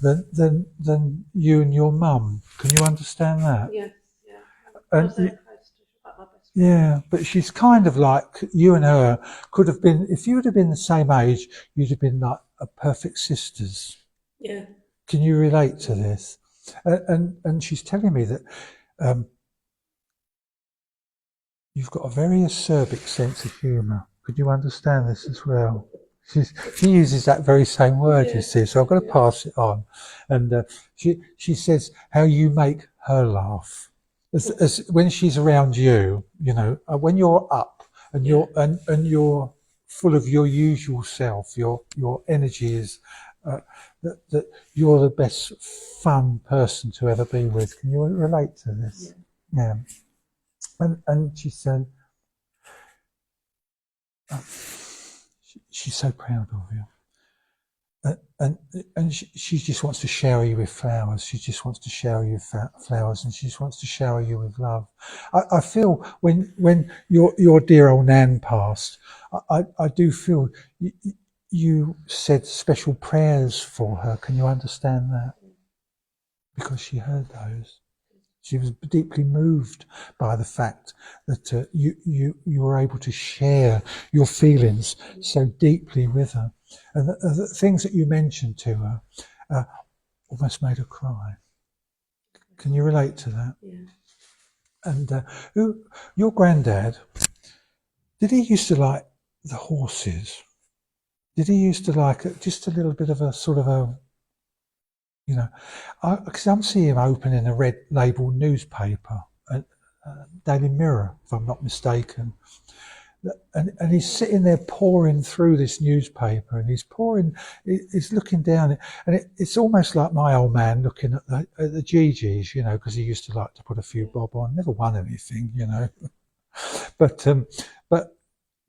than you and your mum. Can you understand that? Yeah. And yeah, but she's kind of like, you and her could have been, if you would have been the same age, you'd have been like a perfect sisters. Yeah. Can you relate to this? And she's telling me that you've got a very acerbic sense of humour. Could you understand this as well? She uses that very same word, you see, so I've got to pass it on. And she says how you make her laugh. As when she's around you, you know, when you're up and you're full of your usual self, your energy is that you're the best fun person to ever be with. Can you relate to this? Yeah. And she said, she's so proud of you. And she just wants to shower you with flowers. She just wants to shower you with flowers, and she just wants to shower you with love. I feel when your dear old Nan passed, I do feel you said special prayers for her. Can you understand that? Because she heard those. She was deeply moved by the fact that you were able to share your feelings so deeply with her. And the things that you mentioned to her almost made her cry. Can you relate to that? Yeah. And your granddad, did he used to like the horses? Did he used to like just a little bit of a sort of a, you know, because I'm seeing him opening a red label newspaper, Daily Mirror, if I'm not mistaken. And he's sitting there pouring through this newspaper, and he's looking down, and it's almost like my old man looking at the GGs, you know, because he used to like to put a few bob on, never won anything, you know, but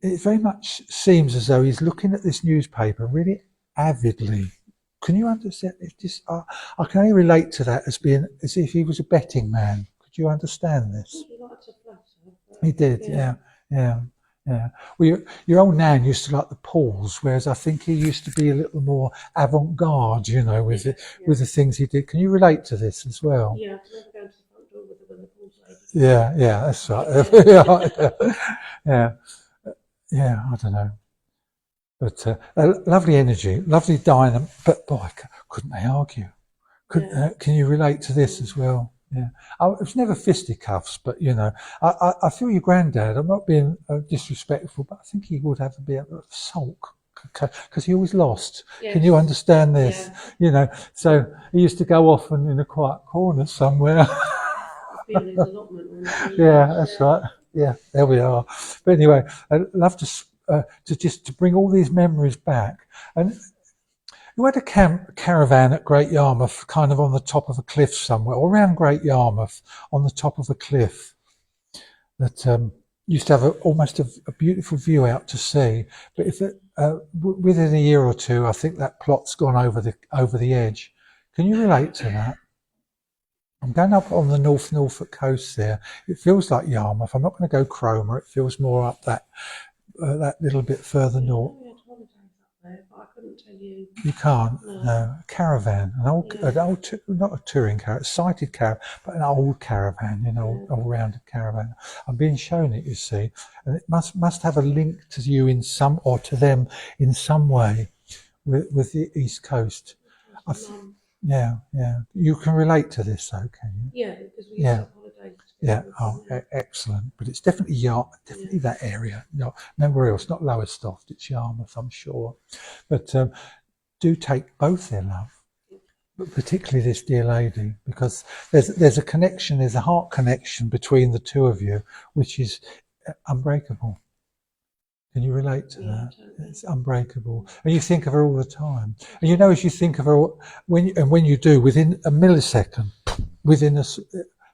it very much seems as though he's looking at this newspaper really avidly. Can you understand? I can only relate to that as being as if he was a betting man. Could you understand this? He liked to flatter. He did, yeah. Well, your old Nan used to like the Pauls, whereas I think he used to be a little more avant-garde, you know, with the things he did. Can you relate to this as well? Yeah, I can never go to the front door with the Pauls lady. Yeah, that's right. Yeah, I don't know. But lovely energy, lovely dynamic. But boy, couldn't they argue? Can you relate to this as well? Yeah, it was never fisticuffs, but you know, I feel your granddad. I'm not being disrespectful, but I think he would have a bit of sulk because he always lost. Yes. Can you understand this? Yeah. You know, so he used to go off in a quiet corner somewhere. Being his allotment. Yeah, that's right. Yeah, there we are. But anyway, I'd love to bring all these memories back. And you had a caravan at Great Yarmouth, kind of on the top of a cliff somewhere, or around Great Yarmouth, on the top of a cliff that used to have almost a beautiful view out to sea. But within a year or two, I think that plot's gone over the edge. Can you relate to that? I'm going up on the Norfolk coast there. It feels like Yarmouth. I'm not going to go Cromer. It feels more up that little bit further north. We had holidays up there, but I couldn't tell you. You can't. No. A caravan, an old, not a touring caravan, a sighted caravan, but an old caravan, you know, all-rounded caravan. I'm being shown it, you see, and it must have a link to you to them in some way with the East Coast. Yeah. You can relate to this, though, can you? Yeah, because we used to have holidays. Yeah. Oh, excellent. But it's definitely definitely that area. No, nowhere else. Not Lowestoft. It's Yarmouth, I'm sure. But do take both their love, but particularly this dear lady, because there's a connection, there's a heart connection between the two of you, which is unbreakable. Can you relate to that? Totally. It's unbreakable, and you think of her all the time. And you know, as you think of her, when you do, within a millisecond,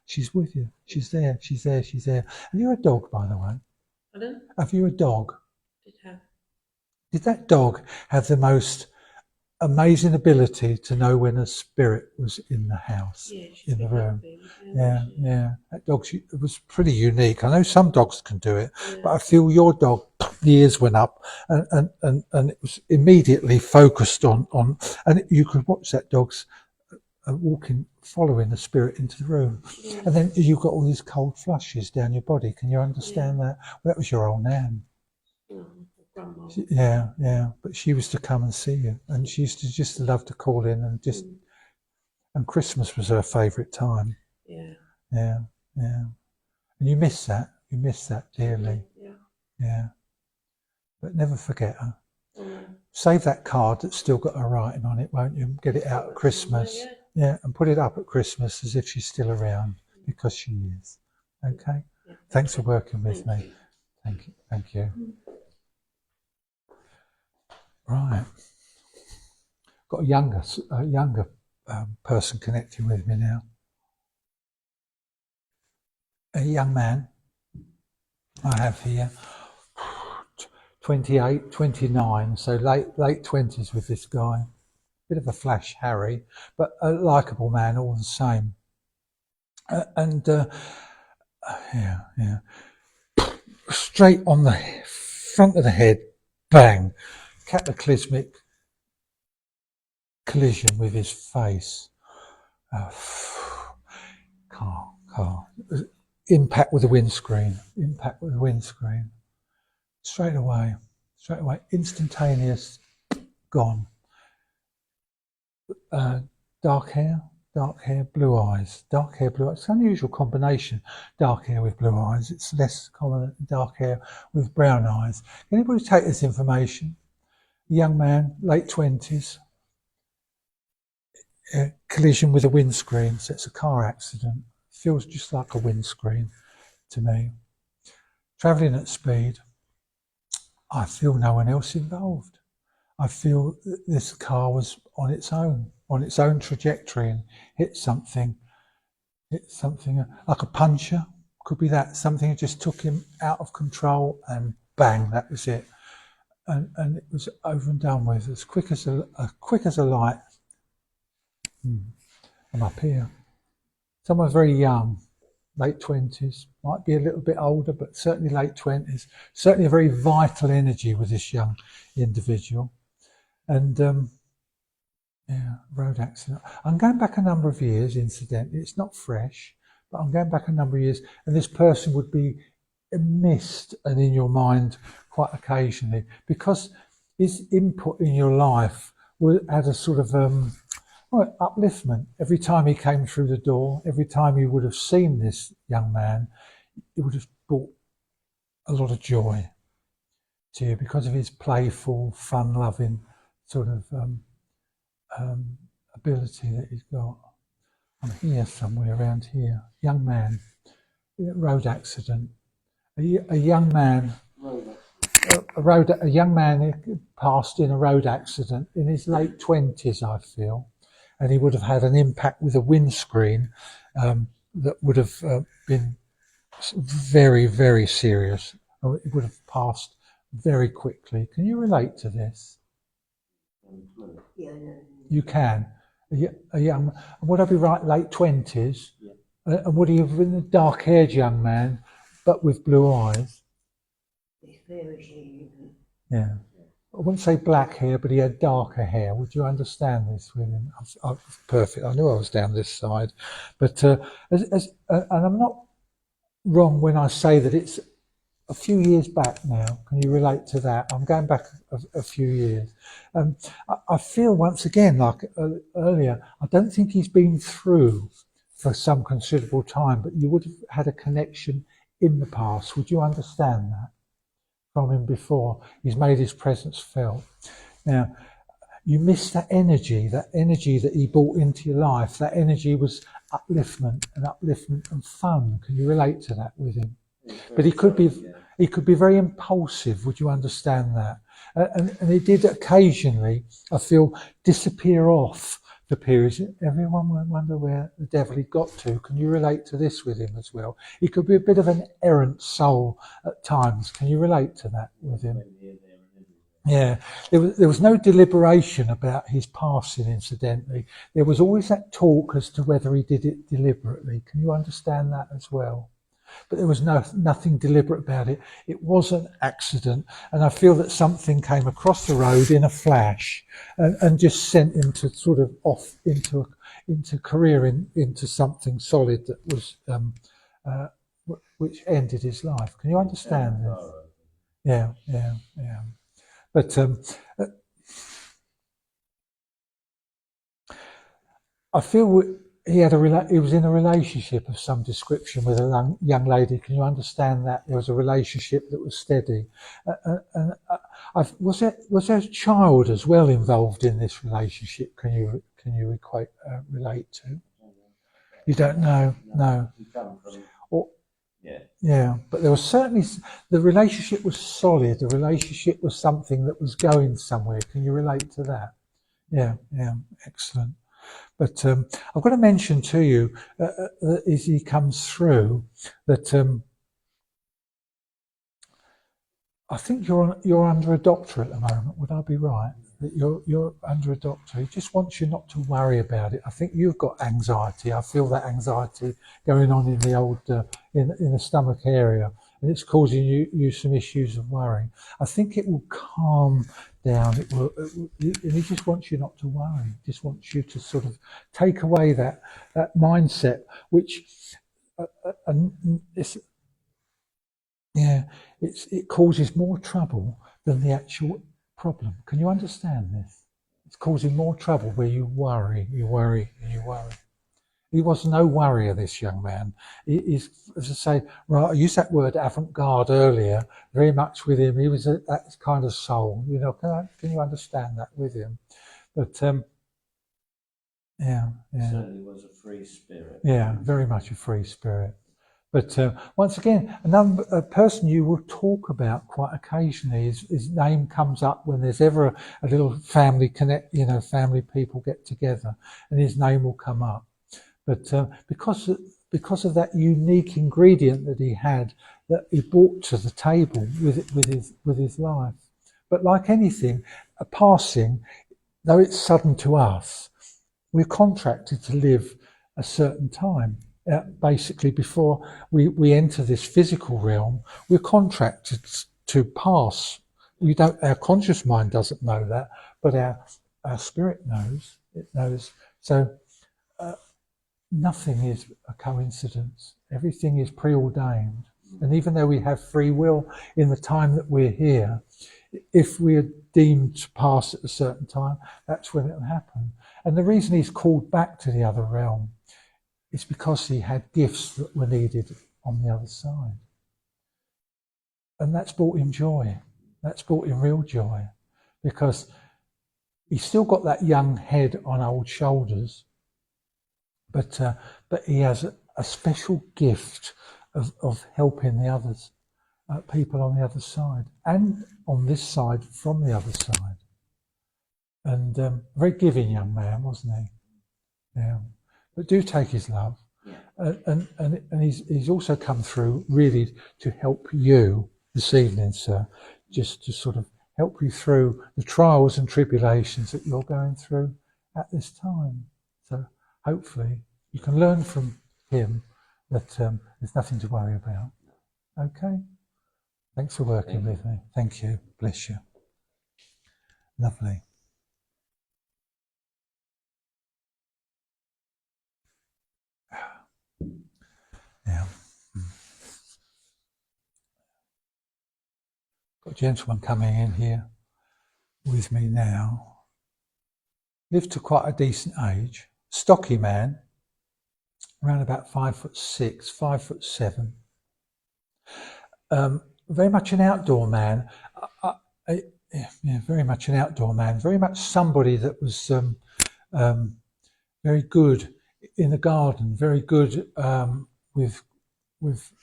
she's with you. She's there. She's there. She's there. Have you a dog, by the way? Pardon? Have you a dog? Have. Did that dog have the most amazing ability to know when a spirit was in the house, in the room? Yeah. That dog, it was pretty unique. I know some dogs can do it, but I feel your dog, the ears went up, and it was immediately focused on, and you could watch that dog's walking, following the spirit into the room, and then you got all these cold flushes down your body. Can you understand that? Well, that was your old nan. Yeah, but she was to come and see you, and she used to just love to call in and just, and Christmas was her favourite time. Yeah. And you miss that dearly. Yeah. But never forget her. Save that card that's still got her writing on it, won't you? Get it out at Christmas. Yeah, and put it up at Christmas as if she's still around, because she is. Okay? Thanks for working with me. Thank you. Right. Got a younger person connecting with me now. A young man I have here, 28, 29, so late 20s with this guy. Bit of a flash Harry, but a likeable man all the same. Yeah. Straight on the front of the head, bang, cataclysmic collision with his face. Car. Impact with the windscreen. Straight away, instantaneous, gone. Dark hair, blue eyes. It's an unusual combination, dark hair with blue eyes. It's less common than dark hair with brown eyes. Can anybody take this information? Young man, late 20s, collision with a windscreen. So it's a car accident. Feels just like a windscreen to me. Travelling at speed. I feel no one else involved. I feel that this car was on its own trajectory, and hit something like a puncher. Could be that something just took him out of control, and bang, that was it. And it was over and done with as quick as a light. I'm up here. Someone very young, late 20s, might be a little bit older, but certainly late 20s. Certainly a very vital energy with this young individual. And road accident. I'm going back a number of years, incidentally. It's not fresh, but I'm going back a number of years, and this person would be missed and in your mind quite occasionally, because his input in your life had a sort of upliftment. Every time he came through the door, every time you would have seen this young man, it would have brought a lot of joy to you because of his playful, fun-loving sort of ability that he's got. I'm here somewhere around here. Young man, road accident. A young man passed in a road accident in his late 20s, I feel, and he would have had an impact with a windscreen that would have been very, very serious. It would have passed very quickly. Can you relate to this? Yeah. You can. A young, would I be right, late 20s? Yeah. And would he have been a dark-haired young man, but with blue eyes? Yeah. I wouldn't say black hair, but he had darker hair. Would you understand this with him? Perfect. I knew I was down this side. But, and I'm not wrong when I say that it's a few years back now. Can you relate to that? I'm going back a few years. I feel once again, like earlier, I don't think he's been through for some considerable time, but you would have had a connection in the past. Would you understand that from him before? He's made his presence felt. Now, you miss that energy that he brought into your life. That energy was upliftment and fun. Can you relate to that with him? But he could be very impulsive. Would you understand that? And he did occasionally, I feel, disappear off for periods. Everyone will wonder where the devil he got to. Can you relate to this with him as well? He could be a bit of an errant soul at times. Can you relate to that with him? Yeah, there was no deliberation about his passing, incidentally. There was always that talk as to whether he did it deliberately. Can you understand that as well? But there was nothing deliberate about it. It was an accident, and I feel that something came across the road in a flash and just sent him to sort of off into career into something solid that was which ended his life. Can you understand this? Yeah. But I feel he was in a relationship of some description with a young lady. Can you understand that? There was a relationship that was steady. Was there a child as well involved in this relationship? Can you relate to? You don't know, no. Yeah, but there was certainly, the relationship was solid. The relationship was something that was going somewhere. Can you relate to that? Yeah, excellent. But I've got to mention to you, as he comes through, that I think you're under a doctor at the moment. Would I be right? That you're under a doctor. He just wants you not to worry about it. I think you've got anxiety. I feel that anxiety going on in the old in the stomach area, and it's causing you some issues of worry. I think it will calm down. It will, and he just wants you not to worry. He just wants you to sort of take away that mindset, which it causes more trouble than the actual problem. Can you understand this? It's causing more trouble where you worry. He was no worrier, this young man. He's, as I say, right, I used that word avant-garde earlier, very much with him. He was that kind of soul, you know. Can you understand that with him? But Certainly was a free spirit. Yeah, very much a free spirit. But once again, a person you will talk about quite occasionally. His name comes up when there's ever a little family family people get together, and his name will come up. But because of that unique ingredient that he had, that he brought to the table with his life. But like anything, a passing, though it's sudden to us, we're contracted to live a certain time. Basically, before we enter this physical realm, we're contracted to pass. Our conscious mind doesn't know that, but our spirit knows. It knows. So nothing is a coincidence. Everything is preordained. And even though we have free will in the time that we're here, if we are deemed to pass at a certain time, that's when it will happen. And the reason he's called back to the other realm is because he had gifts that were needed on the other side. And that's brought him joy. That's brought him real joy, because he's still got that young head on old shoulders, but he has a special gift of helping the others, people on the other side, and on this side from the other side. And very giving young man, wasn't he? Yeah. But do take his love. And he's also come through really to help you this evening, sir, just to sort of help you through the trials and tribulations that you're going through at this time. So hopefully you can learn from him that there's nothing to worry about. Okay? Thanks for working with me. Thank you. Bless you. Lovely. Yeah. Got a gentleman coming in here with me now. Lived to quite a decent age. Stocky man. Around about 5'6", 5'7". Very much an outdoor man. yeah, very much an outdoor man, very much somebody that was very good in the garden, very good with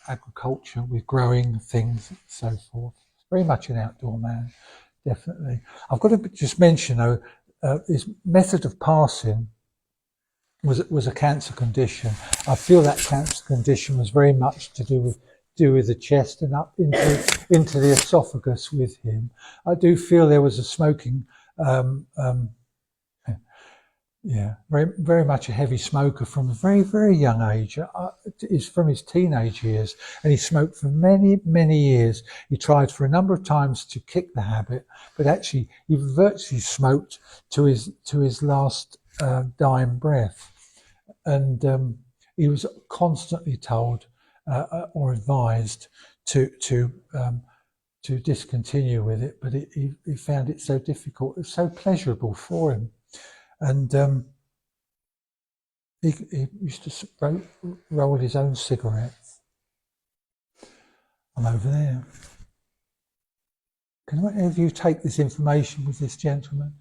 agriculture, with growing things and so forth. Very much an outdoor man, definitely. I've got to just mention though, his method of passing was a cancer condition. I feel that cancer condition was very much to do with the chest and up into the esophagus with him. I do feel there was a smoking. Yeah, very, very much a heavy smoker from a very, very young age. Is from his teenage years, and he smoked for many, many years. He tried for a number of times to kick the habit, but actually, he virtually smoked to his last dying breath, and he was constantly told or advised to discontinue with it, but he found it so difficult. It was so pleasurable for him. And he used to roll his own cigarettes. I'm over there. Can any of you take this information with this gentleman?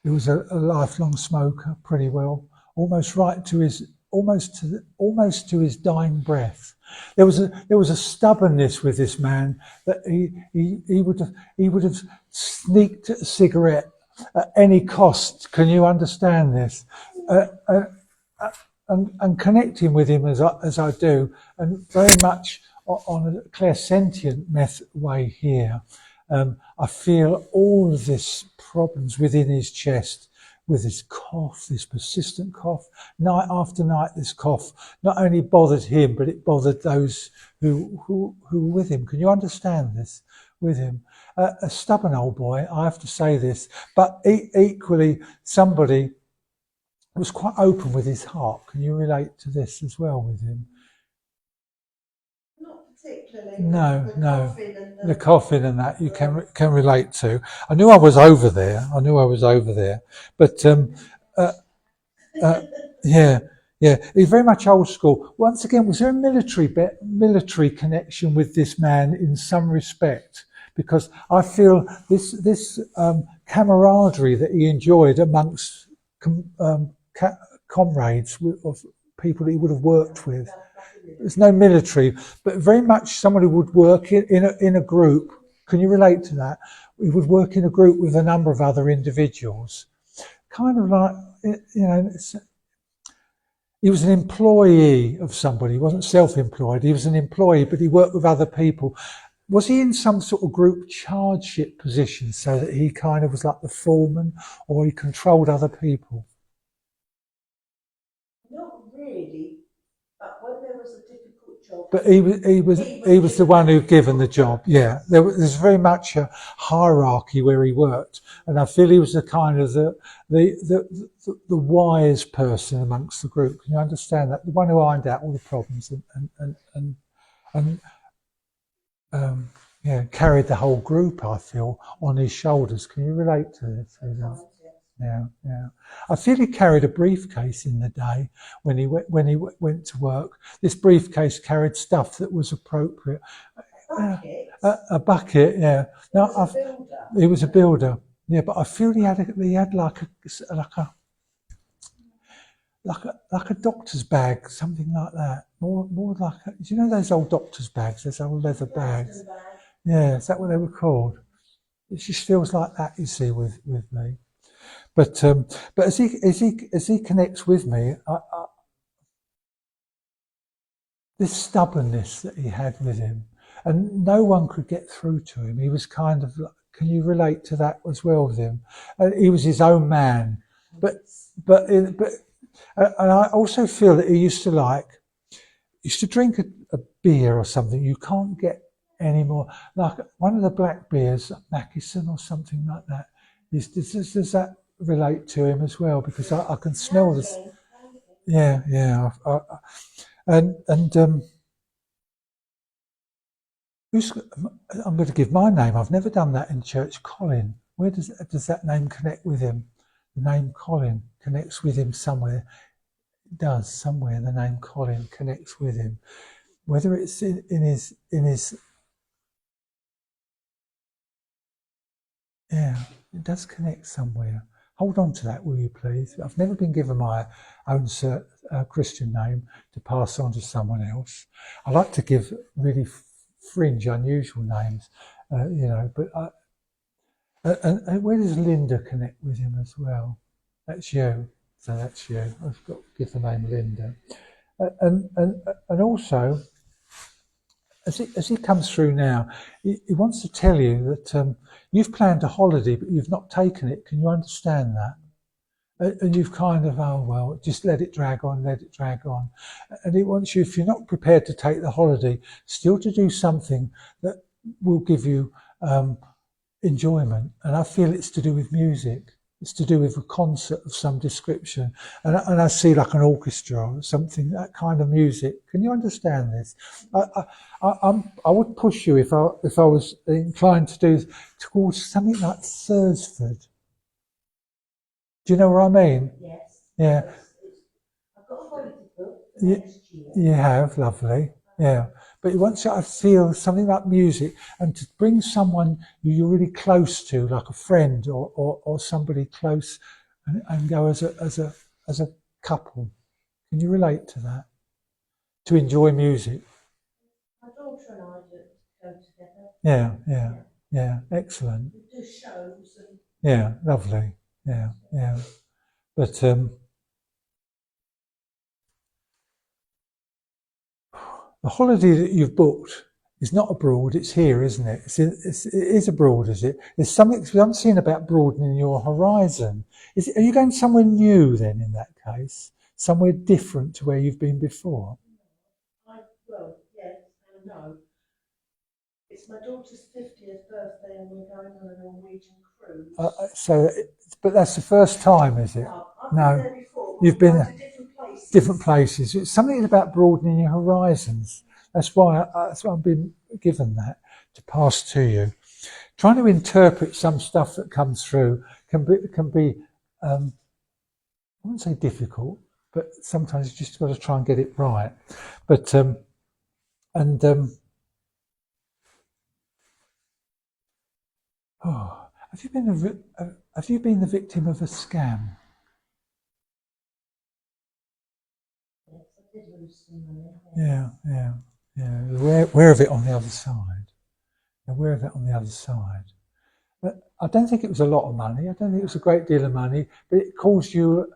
He was a lifelong smoker, pretty well, almost to his dying breath. There was a stubbornness with this man that he would have sneaked a cigarette at any cost. Can you understand this? And connecting with him as I do, and very much on a clairsentient way here, I feel all of this problems within his chest, with his cough, this persistent cough, night after night. This cough not only bothered him, but it bothered those who were with him. Can you understand this with him? A stubborn old boy, I have to say this, but equally somebody was quite open with his heart. Can you relate to this as well with him? Not particularly. No. The coughing and that you can relate to. I knew I was over there, but yeah. He's very much old school. Once again, was there a military connection with this man in some respect? Because I feel this camaraderie that he enjoyed amongst comrades of people that he would have worked with. There's no military, but very much somebody would work in a group. Can you relate to that? He would work in a group with a number of other individuals. Kind of like, he was an employee of somebody. He wasn't self-employed. He was an employee, but he worked with other people. Was he in some sort of group chargeship position so that he kind of was like the foreman, or he controlled other people? Not really, but when there was a difficult job. But he was the one who given the job. Yeah, there's very much a hierarchy where he worked, and I feel he was the kind of the wise person amongst the group. Can you understand that? The one who ironed out all the problems and carried the whole group. I feel on his shoulders. Can you relate to this? Yeah. I feel he carried a briefcase in the day when he went to work. This briefcase carried stuff that was appropriate. A bucket, yeah. No, he was a builder. Yeah, but I feel he had like a doctor's bag, something like that. More like do you know those old doctor's bags? Those old leather bags. Yeah, is that what they were called? It just feels like that, you see, with me. But as he connects with me, this stubbornness that he had with him, and no one could get through to him. He was kind of like, can you relate to that as well with him? And he was his own man, but and I also feel that he used to drink a beer or something. You can't get any more, like one of the black beers, Mackison or something like that. Does that relate to him as well? Because I can smell this. Yeah. I'm going to give my name. I've never done that in church. Colin. Where does that name connect with him? The name Colin connects with him somewhere. It does somewhere. The name Colin connects with him. Whether it's in his Yeah, it does connect somewhere. Hold on to that, will you please? I've never been given my own Christian name to pass on to someone else. I like to give really fringe, unusual names, but and where does Linda connect with him as well? That's you. So that's you. I've got to give the name Linda. And also, as he comes through now, he wants to tell you that you've planned a holiday, but you've not taken it. Can you understand that? And you've kind of, oh, well, just let it drag on, let it drag on. And he wants you, if you're not prepared to take the holiday, still to do something that will give you enjoyment. And I feel it's to do with music. It's to do with a concert of some description. And I see like an orchestra or something, that kind of music. Can you understand this? I would push you if I was inclined to do towards something like Thursford. Do you know what I mean? Yes. Yeah. I've got a holiday book for Yeah. next year. You have, lovely. Yeah. But once I feel something like music and to bring someone who you're really close to, like a friend or somebody close and go as a couple. Can you relate to that? To enjoy music. My daughter and I go together. Yeah. Excellent. We do shows and Yeah, lovely. Yeah. But the holiday that you've booked is not abroad, it's here, isn't it? It is abroad, is it? There's something I'm seeing about broadening your horizon. Are you going somewhere new then in that case? Somewhere different to where you've been before? yes and no. It's my daughter's 50th birthday and we're going on a Norwegian cruise. But that's the first time, is it? No, I've No. been there before. You've been to different places. It's something about broadening your horizons. That's why I've been given that to pass to you. Trying to interpret some stuff that comes through can be I wouldn't say difficult, but sometimes you just got to try and get it right. But have you been the victim of a scam? Yes, I did lose some money. Yeah. Aware of it on the other side. Aware of it on the other side. But I don't think it was a lot of money. I don't think it was a great deal of money, but it caused you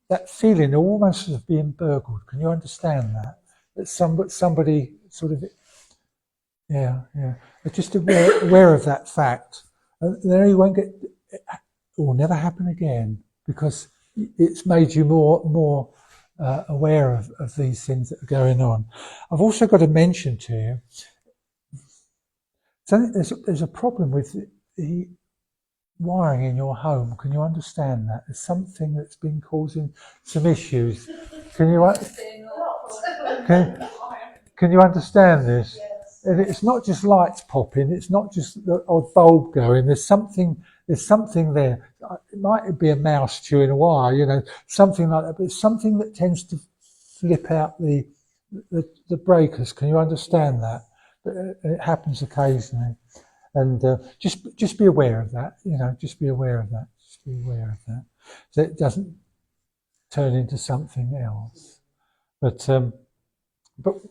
that feeling almost of being burgled. Can you understand that? That somebody sort of, yeah. But just aware of that fact. And then you won't get, it will never happen again because it's made you more aware of these things that are going on. I've also got to mention to you, so there's a problem with the wiring in your home. Can you understand that? There's something that's been causing some issues. Can you understand this? Yes. And it's not just lights popping. It's not just the odd bulb going. There's something there. It might be a mouse chewing a wire, something like that. But it's something that tends to flip out the breakers. Can you understand that? It happens occasionally. And just be aware of that, just be aware of that. Just be aware of that. So it doesn't turn into something else. But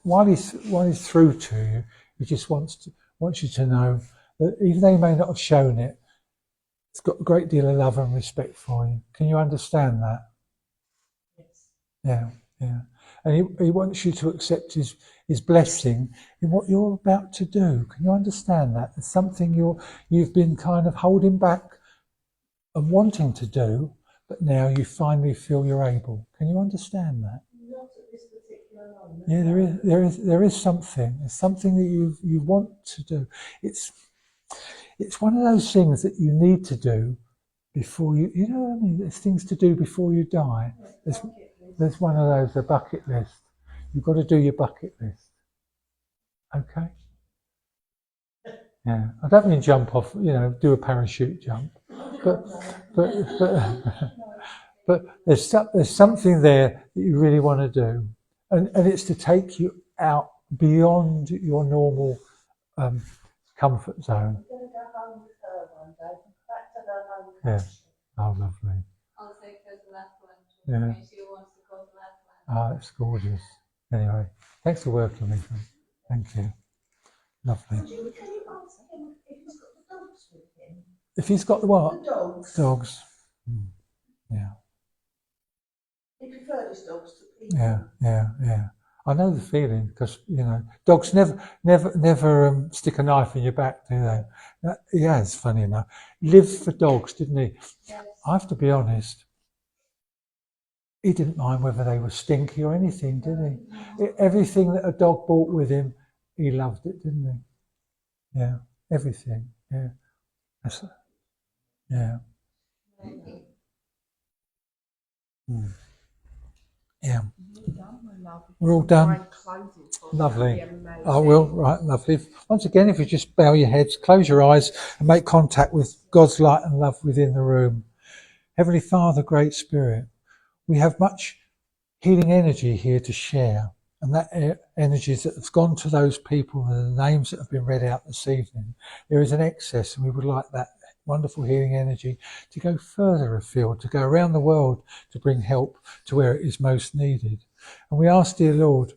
while he's through to you, he just wants you to know that even though he may not have shown it, it's got a great deal of love and respect for you. Can you understand that? Yes. Yeah. And he wants you to accept his blessing in what you're about to do. Can you understand that? It's something you've been kind of holding back and wanting to do, but now you finally feel you're able. Can you understand that? Not at this particular moment. Yeah, there is something. There's something that you want to do. It's one of those things that you need to do before you know what I mean? There's things to do before you die. There's one of those, a bucket list. You've got to do your bucket list. Okay? Yeah. I don't mean jump off, do a parachute jump. But but there's something there that you really want to do. And it's to take you out beyond your normal comfort zone. I'm going to go home with her one day and come back to Yeah. catch. Oh, lovely. I'll take her to Lapland. Yeah. If she wants to go to Lapland. Oh, that's gorgeous. Anyway, thanks for working with me. Thank you. Lovely. Can you ask him if he's got the dogs with him? If he's got the what? The dogs. Dogs. Yeah. He preferred his dogs to people. Yeah. I know the feeling because dogs never stick a knife in your back, do they? Yeah, it's funny enough. Lived for dogs, didn't he? Yes. I have to be honest. He didn't mind whether they were stinky or anything, did he? Everything that a dog brought with him, he loved it, didn't he? Yeah, everything. Yeah, yeah. Yeah. We're all done. Lovely. I will. Right, lovely. Once again, if you just bow your heads, close your eyes, and make contact with God's light and love within the room. Heavenly Father, Great Spirit, we have much healing energy here to share, and that energy that has gone to those people and the names that have been read out this evening. There is an excess, and we would like that wonderful healing energy to go further afield, to go around the world to bring help to where it is most needed. And we ask, dear Lord,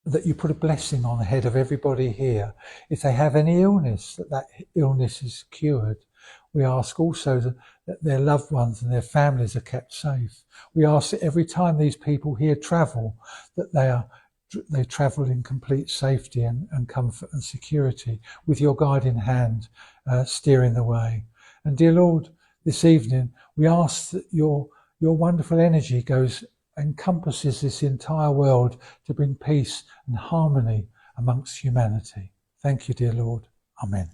that you put a blessing on the head of everybody here. If they have any illness, that illness is cured. We ask also that their loved ones and their families are kept safe. We ask that every time these people here travel, that they travel in complete safety and comfort and security, with your guiding hand steering the way. And dear Lord, this evening we ask that your wonderful energy encompasses this entire world to bring peace and harmony amongst humanity. Thank you, dear Lord. Amen.